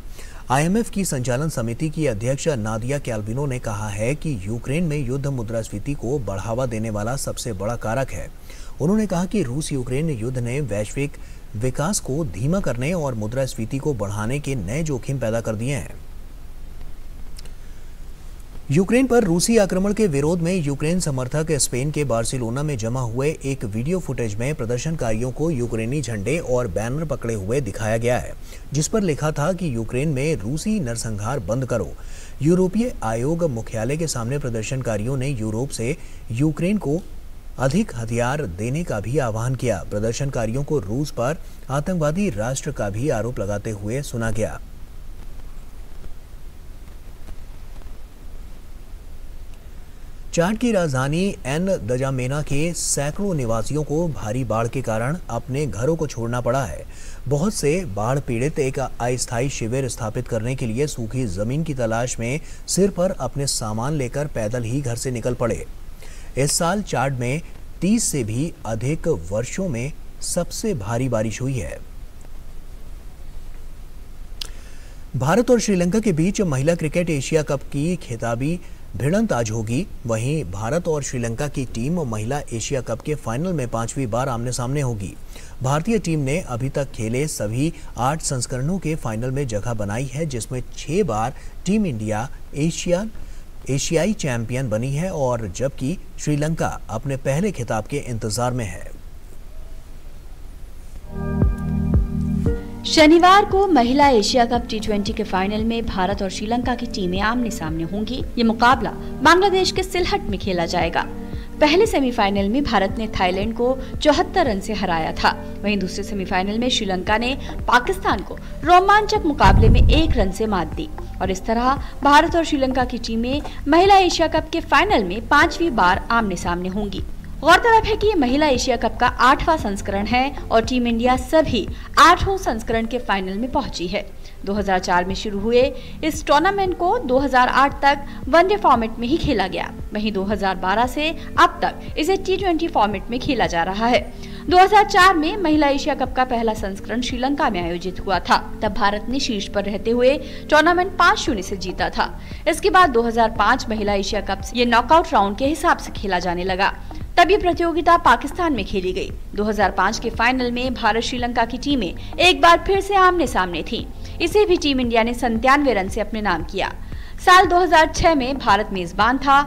IMF की संचालन समिति की अध्यक्ष नादिया कैल्विनो ने कहा है कि यूक्रेन में युद्ध मुद्रास्फीति को बढ़ावा देने वाला सबसे बड़ा कारक है। उन्होंने कहा कि रूस यूक्रेन युद्ध ने वैश्विक विकास को धीमा करने और मुद्रास्फीति को बढ़ाने के नए जोखिम पैदा कर दिए हैं। यूक्रेन पर रूसी आक्रमण के विरोध में यूक्रेन समर्थक स्पेन के बार्सिलोना में जमा हुए एक वीडियो फुटेज में प्रदर्शनकारियों को यूक्रेनी झंडे और बैनर पकड़े हुए दिखाया गया है, जिस पर लिखा था कि यूक्रेन में रूसी नरसंहार बंद करो। यूरोपीय आयोग मुख्यालय के सामने प्रदर्शनकारियों ने यूरोप से यूक्रेन को अधिक हथियार देने का भी आह्वान किया। प्रदर्शनकारियों को रूस पर आतंकवादी राष्ट्र का भी आरोप लगाते हुए सुना गया। चाड की राजधानी दजामेना के सैकड़ों निवासियों को भारी बाढ़ के कारण अपने घरों को छोड़ना पड़ा है। बहुत से बाढ़ पीड़ित एक अस्थायी शिविर स्थापित करने के लिए सूखी जमीन की तलाश में सिर पर अपने सामान लेकर पैदल ही घर से निकल पड़े। इस साल चाड में 30 से भी अधिक वर्षों में सबसे भारी बारिश हुई है। भारत और श्रीलंका के बीच महिला क्रिकेट एशिया कप की खिताबी भिड़ंत आज होगी। वहीं भारत और श्रीलंका की टीम महिला एशिया कप के फाइनल में 5वीं बार आमने सामने होगी। भारतीय टीम ने अभी तक खेले सभी 8 संस्करणों के फाइनल में जगह बनाई है, जिसमें 6 बार टीम इंडिया एशियाई चैंपियन बनी है और जबकि श्रीलंका अपने पहले खिताब के इंतजार में है। शनिवार को महिला एशिया कप T20 के फाइनल में भारत और श्रीलंका की टीमें आमने सामने होंगी। ये मुकाबला बांग्लादेश के सिलहट में खेला जाएगा। पहले सेमीफाइनल में भारत ने थाईलैंड को 74 रन से हराया था। वहीं दूसरे सेमीफाइनल में श्रीलंका ने पाकिस्तान को रोमांचक मुकाबले में 1 रन से मात दी और इस तरह भारत और श्रीलंका की टीमें महिला एशिया कप के फाइनल में 5वीं बार आमने सामने होंगी। गौरतलब है कि ये महिला एशिया कप का 8वां संस्करण है और टीम इंडिया सभी 8वें संस्करण के फाइनल में पहुंची है। 2004 में शुरू हुए इस टूर्नामेंट को 2008 तक वनडे फॉर्मेट में ही खेला गया। वहीं 2012 से अब तक इसे T20 फॉर्मेट में खेला जा रहा है। 2004 में महिला एशिया कप का पहला संस्करण श्रीलंका में आयोजित हुआ था। तब भारत ने शीर्ष पर रहते हुए टूर्नामेंट 5-0 से जीता था। इसके बाद 2005 महिला एशिया कप ये नॉकआउट राउंड के हिसाब से खेला जाने लगा। तब ये प्रतियोगिता पाकिस्तान में खेली गई। 2005 के फाइनल में भारत श्रीलंका की टीमें एक बार फिर से आमने सामने थीं। इसे भी टीम इंडिया ने 97 रन से अपने नाम किया। साल 2006 में भारत मेजबान था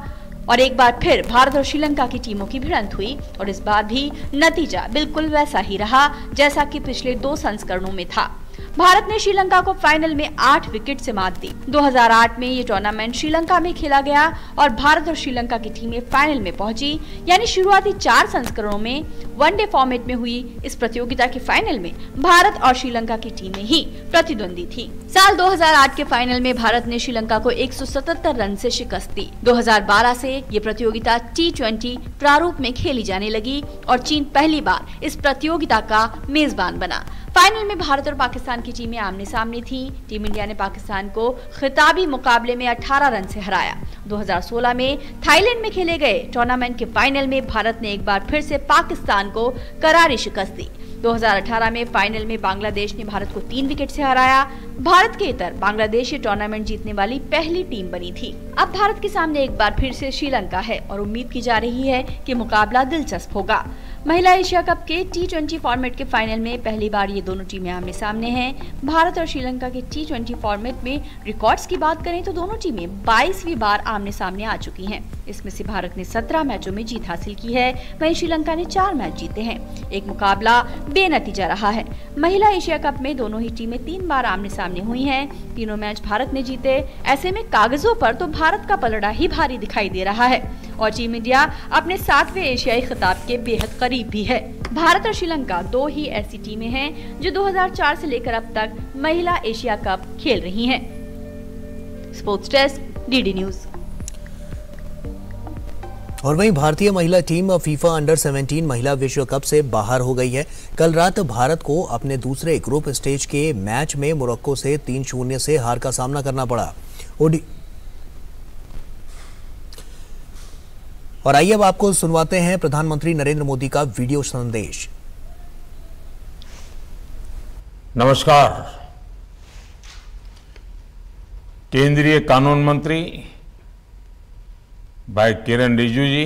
और एक बार फिर भारत और श्रीलंका की टीमों की भिड़ंत हुई और इस बार भी नतीजा बिल्कुल वैसा ही रहा जैसा कि पिछले 2 संस्करणों में था। भारत ने श्रीलंका को फाइनल में 8 विकेट से मात दी। 2008 में ये टूर्नामेंट श्रीलंका में खेला गया और भारत और श्रीलंका की टीमें फाइनल में पहुंची। यानी शुरुआती 4 संस्करणों में वनडे फॉर्मेट में हुई इस प्रतियोगिता के फाइनल में भारत और श्रीलंका की टीमें ही प्रतिद्वंदी थी। साल 2008 के फाइनल में भारत ने श्रीलंका को 177 रन से शिकस्त दी। 2012 से ये प्रतियोगिता T20 प्रारूप में खेली जाने लगी और चीन पहली बार इस प्रतियोगिता का मेजबान बना। फाइनल में भारत और पाकिस्तान की टीमें आमने सामने थीं। टीम इंडिया ने पाकिस्तान को खिताबी मुकाबले में 18 रन से हराया। 2016 में थाईलैंड में खेले गए टूर्नामेंट के फाइनल में भारत ने एक बार फिर से पाकिस्तान को करारी शिकस्त दी। 2018 में फाइनल में बांग्लादेश ने भारत को 3 विकेट से हराया। भारत के इतर बांग्लादेश ये टूर्नामेंट जीतने वाली पहली टीम बनी थी। अब भारत के सामने एक बार फिर से श्रीलंका है और उम्मीद की जा रही है कि मुकाबला दिलचस्प होगा। महिला एशिया कप के T20 फॉर्मेट के फाइनल में पहली बार ये दोनों टीमें आमने सामने हैं। भारत और श्रीलंका के T20 फॉर्मेट में रिकॉर्ड्स की बात करें तो दोनों टीमें 22वीं बार आमने सामने आ चुकी हैं। इसमें से भारत ने 17 मैचों में जीत हासिल की है, वहीं श्रीलंका ने 4 मैच जीते हैं। एक मुकाबला बेनतीजा रहा है। महिला एशिया कप में दोनों ही टीमें 3 बार आमने सामने हुई हैं। तीनों मैच भारत ने जीते। ऐसे में कागजों पर तो भारत का पलड़ा ही भारी दिखाई दे रहा है और टीम इंडिया अपने 7वें एशियाई खिताब के बेहद करीब भी है। भारत और श्रीलंका 2 ही ऐसी टीमें हैं जो 2004 से लेकर अब तक महिला एशिया कप खेल रही हैं। Sports desk DD news. और वहीं भारतीय महिला टीम फीफा अंडर 17 महिला विश्व कप से बाहर हो गई है। कल रात भारत को अपने दूसरे ग्रुप स्टेज के मैच में मोरक्को से 3-0 से हार का सामना करना पड़ा। और आइए अब आपको सुनवाते हैं प्रधानमंत्री नरेंद्र मोदी का वीडियो संदेश। नमस्कार। केंद्रीय कानून मंत्री भाई किरण रिजिजू जी,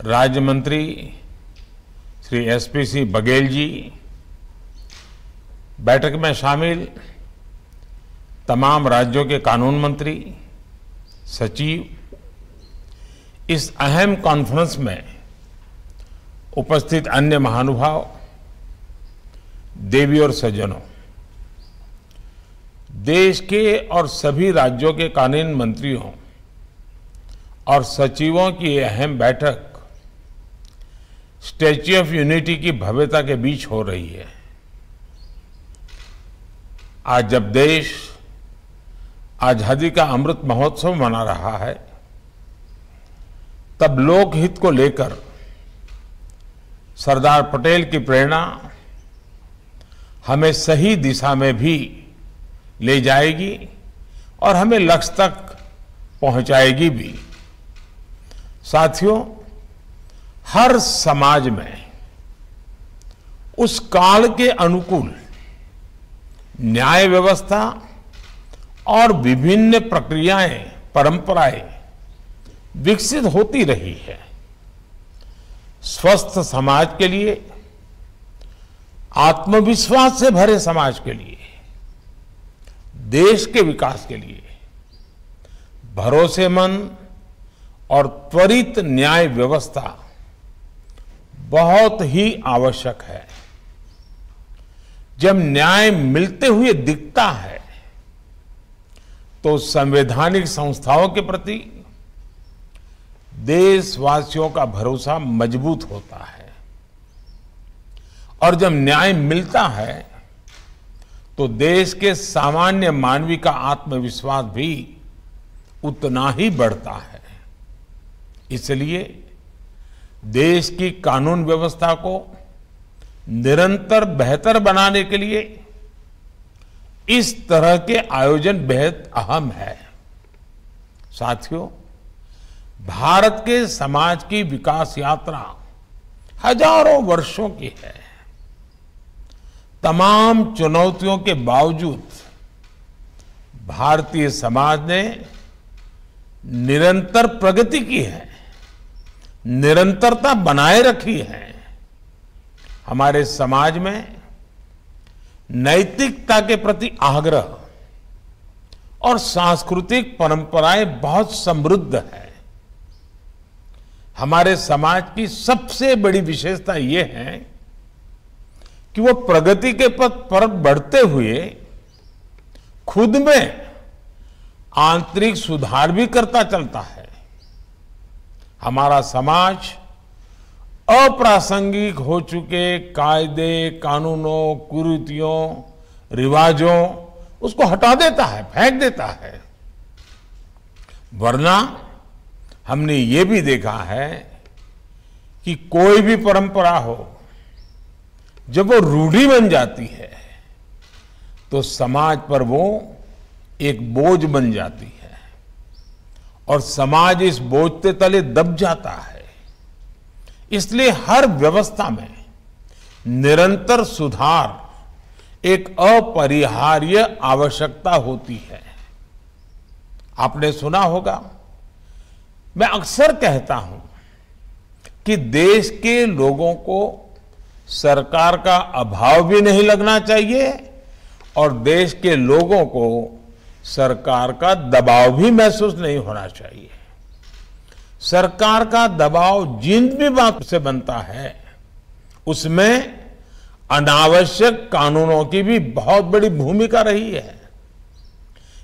राज्य मंत्री श्री SPC बघेल जी, बैठक में शामिल तमाम राज्यों के कानून मंत्री, सचिव, इस अहम कॉन्फ्रेंस में उपस्थित अन्य महानुभाव, देवी और सज्जनों, देश के और सभी राज्यों के कानून मंत्रियों और सचिवों की ये अहम बैठक स्टैच्यू ऑफ यूनिटी की भव्यता के बीच हो रही है। आज जब देश आजादी का अमृत महोत्सव मना रहा है, तब लोकहित को लेकर सरदार पटेल की प्रेरणा हमें सही दिशा में भी ले जाएगी और हमें लक्ष्य तक पहुंचाएगी भी। साथियों, हर समाज में उस काल के अनुकूल न्याय व्यवस्था और विभिन्न प्रक्रियाएं, परंपराएं विकसित होती रही है। स्वस्थ समाज के लिए, आत्मविश्वास से भरे समाज के लिए, देश के विकास के लिए भरोसेमंद और त्वरित न्याय व्यवस्था बहुत ही आवश्यक है। जब न्याय मिलते हुए दिखता है तो संवैधानिक संस्थाओं के प्रति देशवासियों का भरोसा मजबूत होता है और जब न्याय मिलता है तो देश के सामान्य मानवी का आत्मविश्वास भी उतना ही बढ़ता है। इसलिए देश की कानून व्यवस्था को निरंतर बेहतर बनाने के लिए इस तरह के आयोजन बेहद अहम है। साथियों, भारत के समाज की विकास यात्रा हजारों वर्षों की है। तमाम चुनौतियों के बावजूद भारतीय समाज ने निरंतर प्रगति की है, निरंतरता बनाए रखी है। हमारे समाज में नैतिकता के प्रति आग्रह और सांस्कृतिक परंपराएं बहुत समृद्ध है। हमारे समाज की सबसे बड़ी विशेषता यह है कि वो प्रगति के पथ पर बढ़ते हुए खुद में आंतरिक सुधार भी करता चलता है। हमारा समाज अप्रासंगिक हो चुके कायदे, कानूनों, कुरीतियों, रिवाजों उसको हटा देता है, फेंक देता है। वरना हमने ये भी देखा है कि कोई भी परंपरा हो, जब वो रूढ़ी बन जाती है तो समाज पर वो एक बोझ बन जाती है और समाज इस बोझ के तले दब जाता है। इसलिए हर व्यवस्था में निरंतर सुधार एक अपरिहार्य आवश्यकता होती है। आपने सुना होगा, मैं अक्सर कहता हूं कि देश के लोगों को सरकार का अभाव भी नहीं लगना चाहिए और देश के लोगों को सरकार का दबाव भी महसूस नहीं होना चाहिए। सरकार का दबाव जिन भी बात से बनता है उसमें अनावश्यक कानूनों की भी बहुत बड़ी भूमिका रही है।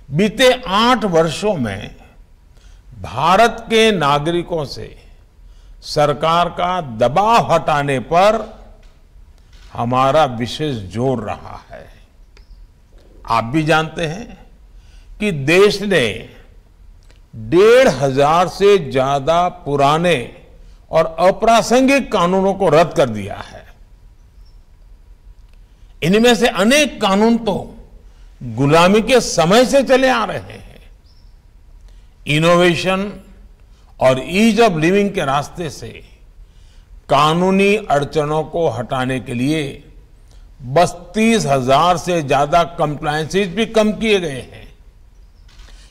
बीते 8 वर्षों में भारत के नागरिकों से सरकार का दबाव हटाने पर हमारा विशेष जोर रहा है। आप भी जानते हैं कि देश ने 1,500 से ज्यादा पुराने और अप्रासंगिक कानूनों को रद्द कर दिया है। इनमें से अनेक कानून तो गुलामी के समय से चले आ रहे हैं। इनोवेशन और ईज ऑफ लिविंग के रास्ते से कानूनी अड़चनों को हटाने के लिए 32,000 से ज्यादा कंप्लायंसेस भी कम किए गए हैं।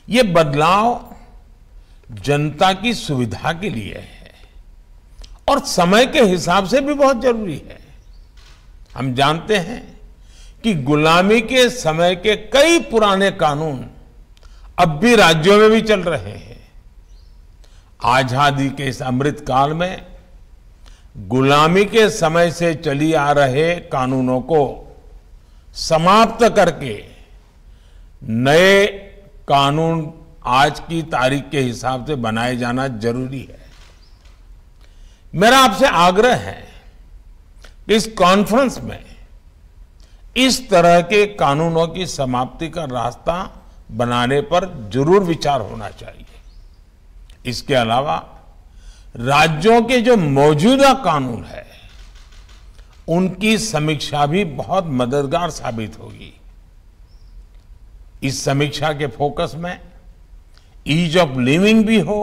ये बदलाव जनता की सुविधा के लिए है और समय के हिसाब से भी बहुत जरूरी है। हम जानते हैं कि गुलामी के समय के कई पुराने कानून अब भी राज्यों में भी चल रहे हैं। आजादी के इस अमृत काल में गुलामी के समय से चली आ रहे कानूनों को समाप्त करके नए कानून आज की तारीख के हिसाब से बनाए जाना जरूरी है। मेरा आपसे आग्रह है कि इस कॉन्फ्रेंस में इस तरह के कानूनों की समाप्ति का रास्ता बनाने पर जरूर विचार होना चाहिए। इसके अलावा राज्यों के जो मौजूदा कानून है उनकी समीक्षा भी बहुत मददगार साबित होगी। इस समीक्षा के फोकस में ईज ऑफ लिविंग भी हो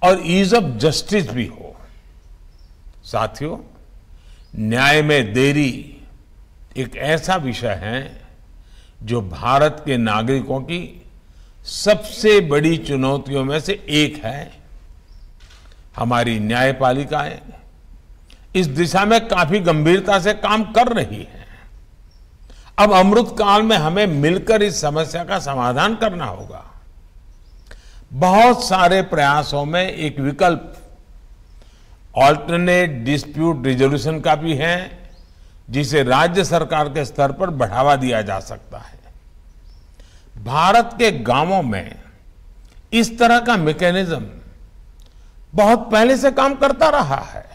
और ईज ऑफ जस्टिस भी हो। साथियों, न्याय में देरी एक ऐसा विषय है जो भारत के नागरिकों की सबसे बड़ी चुनौतियों में से एक है। हमारी न्यायपालिकाएं इस दिशा में काफी गंभीरता से काम कर रही है। अब अमृत काल में हमें मिलकर इस समस्या का समाधान करना होगा। बहुत सारे प्रयासों में एक विकल्प ऑल्टरनेट डिस्प्यूट रिजोल्यूशन का भी है, जिसे राज्य सरकार के स्तर पर बढ़ावा दिया जा सकता है। भारत के गांवों में इस तरह का मैकेनिज्म बहुत पहले से काम करता रहा है।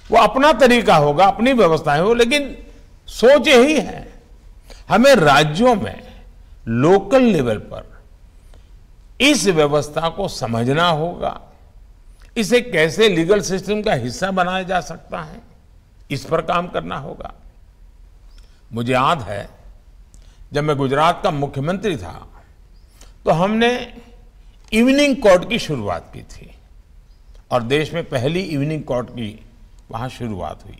वो अपना तरीका होगा, अपनी व्यवस्थाएं हो, लेकिन सोच यही है हमें राज्यों में लोकल लेवल पर इस व्यवस्था को समझना होगा। इसे कैसे लीगल सिस्टम का हिस्सा बनाया जा सकता है, इस पर काम करना होगा। मुझे याद है जब मैं गुजरात का मुख्यमंत्री था तो हमने इवनिंग कोर्ट की शुरुआत की थी और देश में पहली इवनिंग कोर्ट की वहां शुरुआत हुई।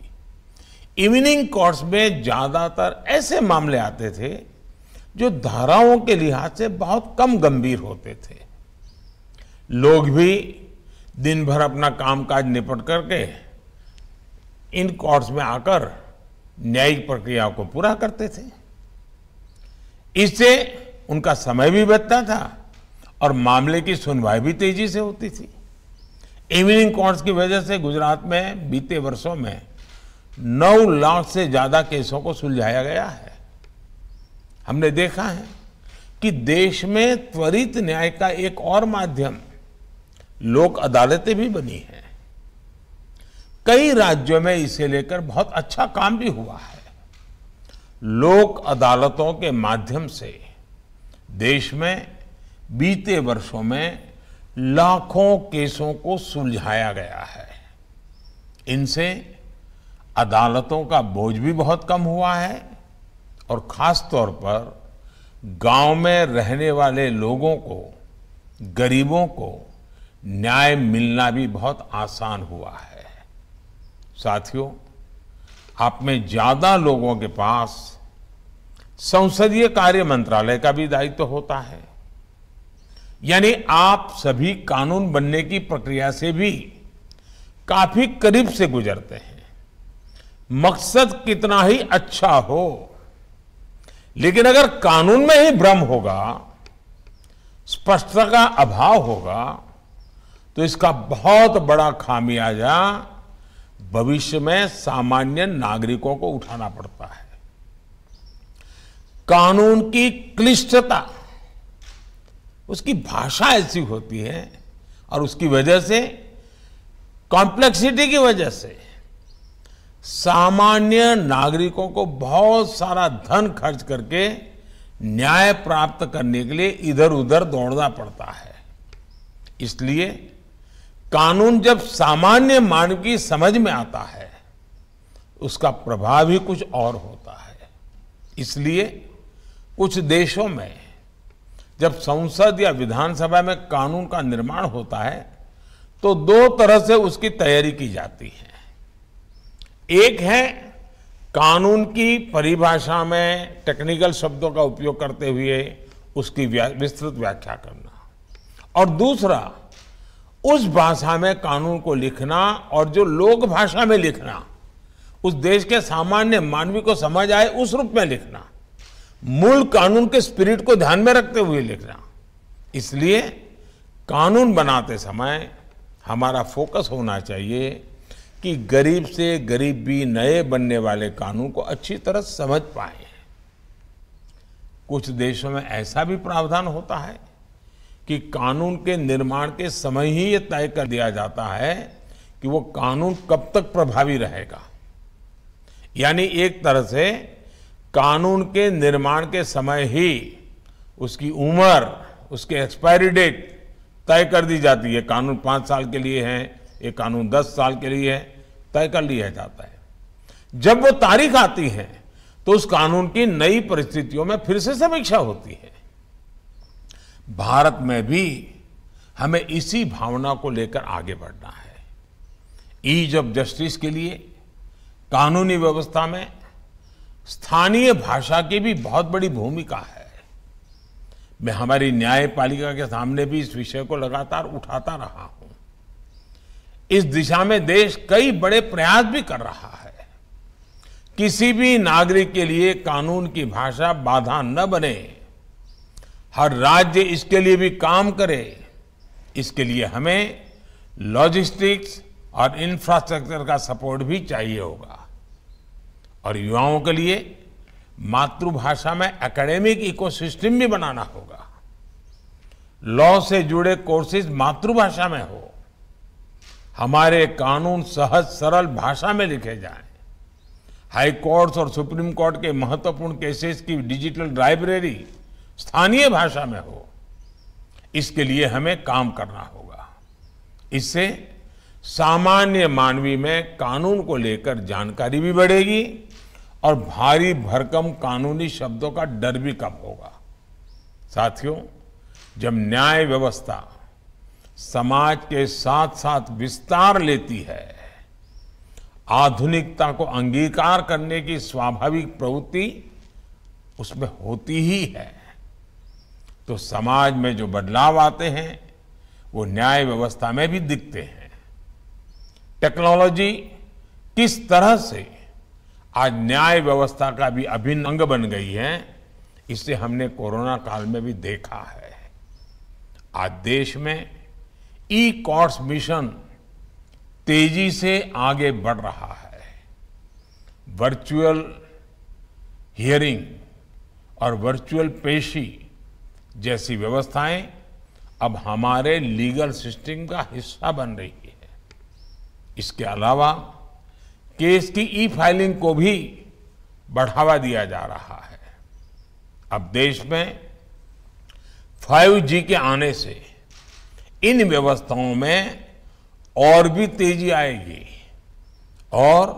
इवनिंग कोर्ट्स में ज्यादातर ऐसे मामले आते थे जो धाराओं के लिहाज से बहुत कम गंभीर होते थे। लोग भी दिन भर अपना कामकाज निपट करके इन कोर्ट्स में आकर न्यायिक प्रक्रिया को पूरा करते थे। इससे उनका समय भी बचता था और मामले की सुनवाई भी तेजी से होती थी। इवनिंग कोर्ट्स की वजह से गुजरात में बीते वर्षों में 9 लाख से ज्यादा केसों को सुलझाया गया है। हमने देखा है कि देश में त्वरित न्याय का एक और माध्यम लोक अदालतें भी बनी हैं। कई राज्यों में इसे लेकर बहुत अच्छा काम भी हुआ है। लोक अदालतों के माध्यम से देश में बीते वर्षों में लाखों केसों को सुलझाया गया है। इनसे अदालतों का बोझ भी बहुत कम हुआ है और खास तौर पर गांव में रहने वाले लोगों को, गरीबों को न्याय मिलना भी बहुत आसान हुआ है। साथियों, आप में ज्यादा लोगों के पास संसदीय कार्य मंत्रालय का भी दायित्व होता है, यानी आप सभी कानून बनने की प्रक्रिया से भी काफी करीब से गुजरते हैं। मकसद कितना ही अच्छा हो, लेकिन अगर कानून में ही भ्रम होगा, स्पष्टता का अभाव होगा, तो इसका बहुत बड़ा खामियाजा भविष्य में सामान्य नागरिकों को उठाना पड़ता है। कानून की क्लिष्टता, उसकी भाषा ऐसी होती है और उसकी वजह से, कॉम्प्लेक्सिटी की वजह से सामान्य नागरिकों को बहुत सारा धन खर्च करके न्याय प्राप्त करने के लिए इधर उधर दौड़ना पड़ता है। इसलिए कानून जब सामान्य मानव की समझ में आता है, उसका प्रभाव ही कुछ और होता है। इसलिए कुछ देशों में जब संसद या विधानसभा में कानून का निर्माण होता है तो 2 तरह से उसकी तैयारी की जाती है। एक है कानून की परिभाषा में टेक्निकल शब्दों का उपयोग करते हुए उसकी विस्तृत व्याख्या करना, और दूसरा उस भाषा में कानून को लिखना और जो लोक भाषा में लिखना, उस देश के सामान्य मानवी को समझ आए उस रूप में लिखना, मूल कानून के स्पिरिट को ध्यान में रखते हुए लिखना। इसलिए कानून बनाते समय हमारा फोकस होना चाहिए कि गरीब से गरीब भी नए बनने वाले कानून को अच्छी तरह समझ पाए। कुछ देशों में ऐसा भी प्रावधान होता है कि कानून के निर्माण के समय ही ये तय कर दिया जाता है कि वो कानून कब तक प्रभावी रहेगा। यानी एक तरह से कानून के निर्माण के समय ही उसकी उम्र, उसके एक्सपायरी डेट तय कर दी जाती है। कानून 5 साल के लिए है, एक कानून 10 साल के लिए है, तय कर लिया जाता है। जब वो तारीख आती है तो उस कानून की नई परिस्थितियों में फिर से समीक्षा होती है। भारत में भी हमें इसी भावना को लेकर आगे बढ़ना है। ईज ऑफ जस्टिस के लिए कानूनी व्यवस्था में स्थानीय भाषा की भी बहुत बड़ी भूमिका है। मैं हमारी न्यायपालिका के सामने भी इस विषय को लगातार उठाता रहा हूं। इस दिशा में देश कई बड़े प्रयास भी कर रहा है। किसी भी नागरिक के लिए कानून की भाषा बाधा न बने, हर राज्य इसके लिए भी काम करे। इसके लिए हमें लॉजिस्टिक्स और इंफ्रास्ट्रक्चर का सपोर्ट भी चाहिए होगा। और युवाओं के लिए मातृभाषा में एकेडमिक इकोसिस्टम भी बनाना होगा। लॉ से जुड़े कोर्सेज मातृभाषा में हो। हमारे कानून सहज सरल भाषा में लिखे जाएं। हाई कोर्ट्स और सुप्रीम कोर्ट के महत्वपूर्ण केसेस की डिजिटल लाइब्रेरी स्थानीय भाषा में हो। इसके लिए हमें काम करना होगा। इससे सामान्य मानवी में कानून को लेकर जानकारी भी बढ़ेगी और भारी भरकम कानूनी शब्दों का डर भी कम होगा। साथियों, जब न्याय व्यवस्था समाज के साथ साथ विस्तार लेती है, आधुनिकता को अंगीकार करने की स्वाभाविक प्रवृत्ति उसमें होती ही है, तो समाज में जो बदलाव आते हैं वो न्याय व्यवस्था में भी दिखते हैं। टेक्नोलॉजी किस तरह से आज न्याय व्यवस्था का भी अभिन्न अंग बन गई है, इसे हमने कोरोना काल में भी देखा है। आज देश में ई कोर्ट्स मिशन तेजी से आगे बढ़ रहा है। वर्चुअल हियरिंग और वर्चुअल पेशी जैसी व्यवस्थाएं अब हमारे लीगल सिस्टम का हिस्सा बन रही है। इसके अलावा केस की ई फाइलिंग को भी बढ़ावा दिया जा रहा है। अब देश में 5G के आने से इन व्यवस्थाओं में और भी तेजी आएगी और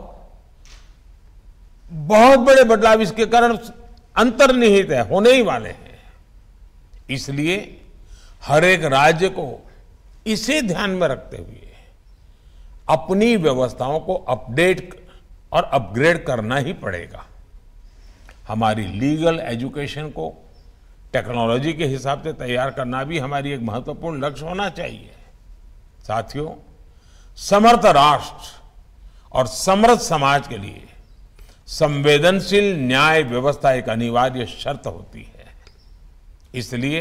बहुत बड़े बदलाव इसके कारण अंतर्निहित है, होने ही वाले हैं। इसलिए हर एक राज्य को इसे ध्यान में रखते हुए अपनी व्यवस्थाओं को अपडेट और अपग्रेड करना ही पड़ेगा। हमारी लीगल एजुकेशन को टेक्नोलॉजी के हिसाब से तैयार करना भी हमारी एक महत्वपूर्ण लक्ष्य होना चाहिए। साथियों, समर्थ राष्ट्र और समृद्ध समाज के लिए संवेदनशील न्याय व्यवस्था एक अनिवार्य शर्त होती है। इसलिए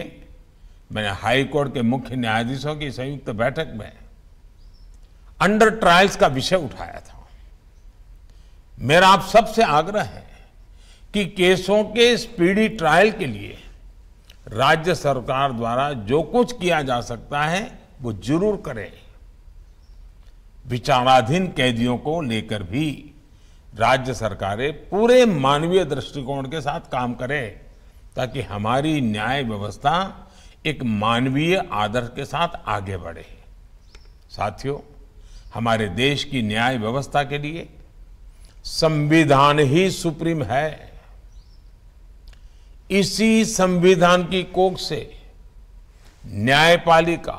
मैंने हाई कोर्ट के मुख्य न्यायाधीशों की संयुक्त बैठक में अंडर ट्रायल्स का विषय उठाया था। मेरा आप सबसे आग्रह है कि केसों के स्पीडी ट्रायल के लिए राज्य सरकार द्वारा जो कुछ किया जा सकता है वो जरूर करें। विचाराधीन कैदियों को लेकर भी राज्य सरकारें पूरे मानवीय दृष्टिकोण के साथ काम करें ताकि हमारी न्याय व्यवस्था एक मानवीय आदर्श के साथ आगे बढ़े। साथियों, हमारे देश की न्याय व्यवस्था के लिए संविधान ही सुप्रीम है। इसी संविधान की कोख से न्यायपालिका,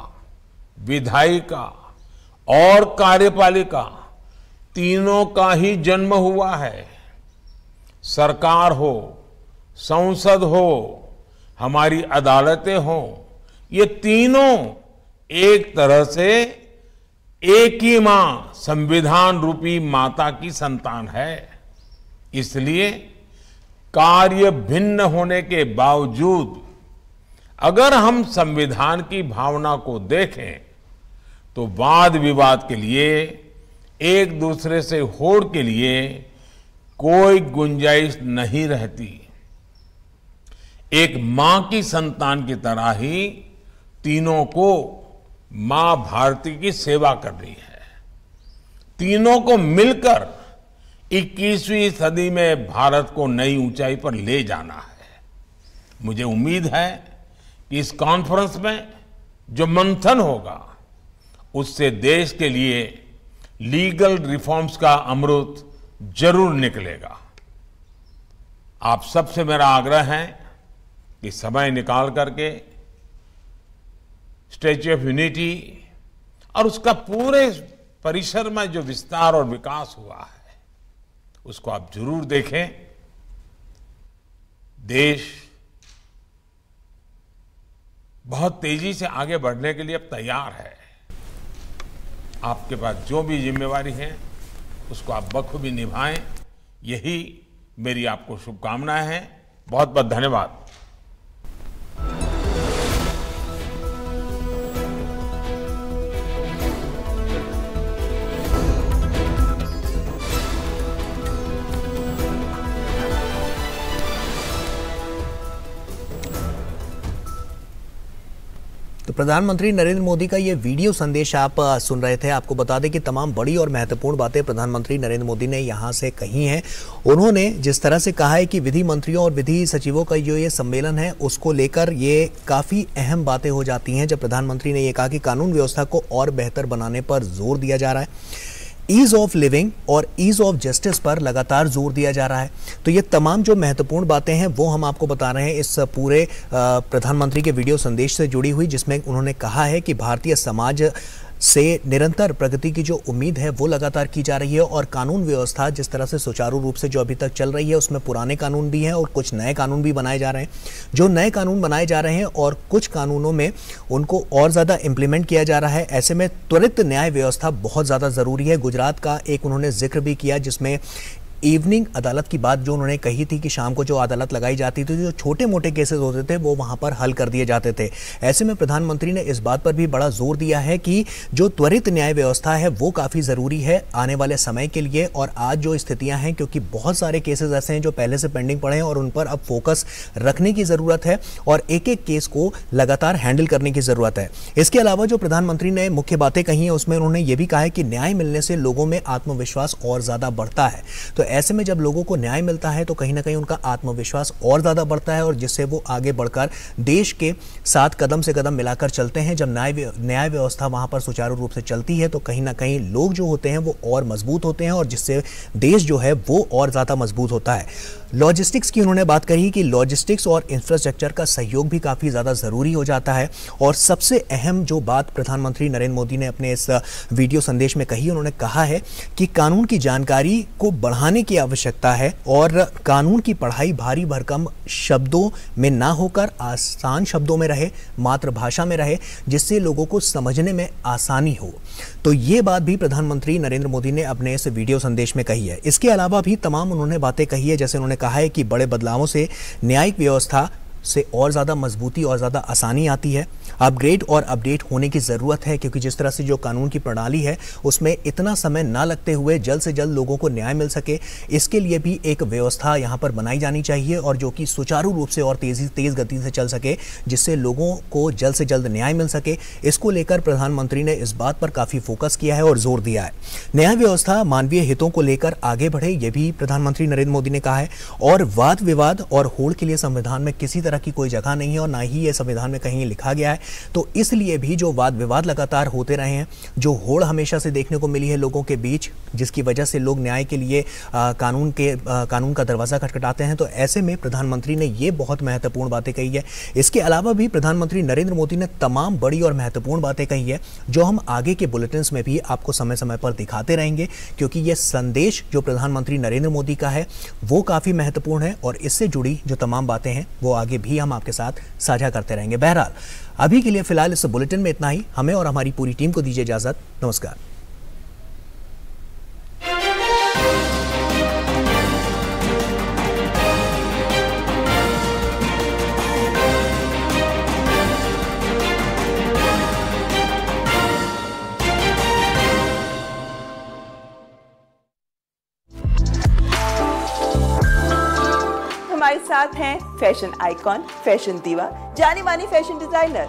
विधायिका और कार्यपालिका तीनों का ही जन्म हुआ है। सरकार हो, संसद हो, हमारी अदालतें हो, ये तीनों एक तरह से एक ही मां, संविधान रूपी माता की संतान है। इसलिए कार्य भिन्न होने के बावजूद अगर हम संविधान की भावना को देखें तो वाद विवाद के लिए, एक दूसरे से होड़ के लिए कोई गुंजाइश नहीं रहती। एक मां की संतान की तरह ही तीनों को मां भारती की सेवा करनी है। तीनों को मिलकर 21वीं सदी में भारत को नई ऊंचाई पर ले जाना है। मुझे उम्मीद है कि इस कॉन्फ्रेंस में जो मंथन होगा उससे देश के लिए लीगल रिफॉर्म्स का अमृत जरूर निकलेगा। आप सबसे मेरा आग्रह है कि समय निकाल करके स्टैच्यू ऑफ यूनिटी और उसका पूरे परिसर में जो विस्तार और विकास हुआ है उसको आप जरूर देखें। देश बहुत तेजी से आगे बढ़ने के लिए अब तैयार है। आपके पास जो भी जिम्मेवारी है उसको आप बखूबी निभाएं, यही मेरी आपको शुभकामनाएं हैं। बहुत बहुत धन्यवाद। तो प्रधानमंत्री नरेंद्र मोदी का ये वीडियो संदेश आप सुन रहे थे। आपको बता दें कि तमाम बड़ी और महत्वपूर्ण बातें प्रधानमंत्री नरेंद्र मोदी ने यहाँ से कही हैं। उन्होंने जिस तरह से कहा है कि विधि मंत्रियों और विधि सचिवों का जो ये सम्मेलन है उसको लेकर ये काफ़ी अहम बातें हो जाती हैं, जब प्रधानमंत्री ने ये कहा कि कानून व्यवस्था को और बेहतर बनाने पर जोर दिया जा रहा है, ईज ऑफ लिविंग और ईज ऑफ जस्टिस पर लगातार जोर दिया जा रहा है। तो ये तमाम जो महत्वपूर्ण बातें हैं वो हम आपको बता रहे हैं इस पूरे प्रधानमंत्री के वीडियो संदेश से जुड़ी हुई, जिसमें उन्होंने कहा है कि भारतीय समाज से निरंतर प्रगति की जो उम्मीद है वो लगातार की जा रही है और कानून व्यवस्था जिस तरह से सुचारू रूप से जो अभी तक चल रही है उसमें पुराने कानून भी हैं और कुछ नए कानून भी बनाए जा रहे हैं। जो नए कानून बनाए जा रहे हैं और कुछ कानूनों में उनको और ज़्यादा इम्प्लीमेंट किया जा रहा है, ऐसे में त्वरित न्याय व्यवस्था बहुत ज़्यादा ज़रूरी है। गुजरात का एक उन्होंने जिक्र भी किया जिसमें इवनिंग अदालत की बात जो उन्होंने कही थी कि शाम को जो अदालत लगाई जाती थी, जो छोटे मोटे केसेस होते थे वो वहां पर हल कर दिए जाते थे। ऐसे में प्रधानमंत्री ने इस बात पर भी बड़ा जोर दिया है कि जो त्वरित न्याय व्यवस्था है वो काफ़ी ज़रूरी है आने वाले समय के लिए। और आज जो स्थितियां हैं, क्योंकि बहुत सारे केसेस ऐसे हैं जो पहले से पेंडिंग पड़े हैं और उन पर अब फोकस रखने की ज़रूरत है और एक एक केस को लगातार हैंडल करने की ज़रूरत है। इसके अलावा जो प्रधानमंत्री ने मुख्य बातें कही हैं उसमें उन्होंने ये भी कहा है कि न्याय मिलने से लोगों में आत्मविश्वास और ज़्यादा बढ़ता है। तो ऐसे में जब लोगों को न्याय मिलता है तो कहीं ना कहीं उनका आत्मविश्वास और ज़्यादा बढ़ता है और जिससे वो आगे बढ़कर देश के साथ कदम से कदम मिलाकर चलते हैं। जब न्याय व्यवस्था वहाँ पर सुचारू रूप से चलती है तो कहीं ना कहीं लोग जो होते हैं वो और मजबूत होते हैं और जिससे देश जो है वो और ज़्यादा मजबूत होता है। लॉजिस्टिक्स की उन्होंने बात कही कि लॉजिस्टिक्स और इंफ्रास्ट्रक्चर का सहयोग भी काफ़ी ज़्यादा ज़रूरी हो जाता है। और सबसे अहम जो बात प्रधानमंत्री नरेंद्र मोदी ने अपने इस वीडियो संदेश में कही, उन्होंने कहा है कि कानून की जानकारी को बढ़ाने की आवश्यकता है और कानून की पढ़ाई भारी भरकम शब्दों में ना होकर आसान शब्दों में रहे, मातृभाषा में रहे, जिससे लोगों को समझने में आसानी हो। तो ये बात भी प्रधानमंत्री नरेंद्र मोदी ने अपने इस वीडियो संदेश में कही है। इसके अलावा भी तमाम उन्होंने बातें कही है, जैसे उन्होंने कहा है कि बड़े बदलावों से न्यायिक व्यवस्था से और ज़्यादा मजबूती और ज़्यादा आसानी आती है। अपग्रेड और अपडेट होने की ज़रूरत है क्योंकि जिस तरह से जो कानून की प्रणाली है उसमें इतना समय ना लगते हुए जल्द से जल्द लोगों को न्याय मिल सके, इसके लिए भी एक व्यवस्था यहाँ पर बनाई जानी चाहिए और जो कि सुचारू रूप से और तेज़ गति से चल सके, जिससे लोगों को जल्द से जल्द न्याय मिल सके। इसको लेकर प्रधानमंत्री ने इस बात पर काफ़ी फोकस किया है और जोर दिया है। न्याय व्यवस्था मानवीय हितों को लेकर आगे बढ़े, ये भी प्रधानमंत्री नरेंद्र मोदी ने कहा है। और वाद विवाद और होड़ के लिए संविधान में किसी तरह की कोई जगह नहीं है और ना ही ये संविधान में कहीं लिखा गया है। तो इसलिए भी जो वाद विवाद लगातार होते रहे हैं, जो होड़ हमेशा से देखने को मिली है लोगों के बीच, जिसकी वजह से लोग न्याय के लिए कानून का दरवाज़ा खटखटाते हैं, तो ऐसे में प्रधानमंत्री ने ये बहुत महत्वपूर्ण बातें कही है। इसके अलावा भी प्रधानमंत्री नरेंद्र मोदी ने तमाम बड़ी और महत्वपूर्ण बातें कही है जो हम आगे के बुलेटिन्स में भी आपको समय समय पर दिखाते रहेंगे, क्योंकि ये संदेश जो प्रधानमंत्री नरेंद्र मोदी का है वो काफ़ी महत्वपूर्ण है और इससे जुड़ी जो तमाम बातें हैं वो आगे भी हम आपके साथ साझा करते रहेंगे। बहरहाल अभी के लिए फिलहाल इस बुलेटिन में इतना ही। हमें और हमारी पूरी टीम को दीजिए इजाजत। नमस्कार। साथ हैं फैशन आइकॉन, फैशन दीवा, जानी मानी फैशन डिजाइनर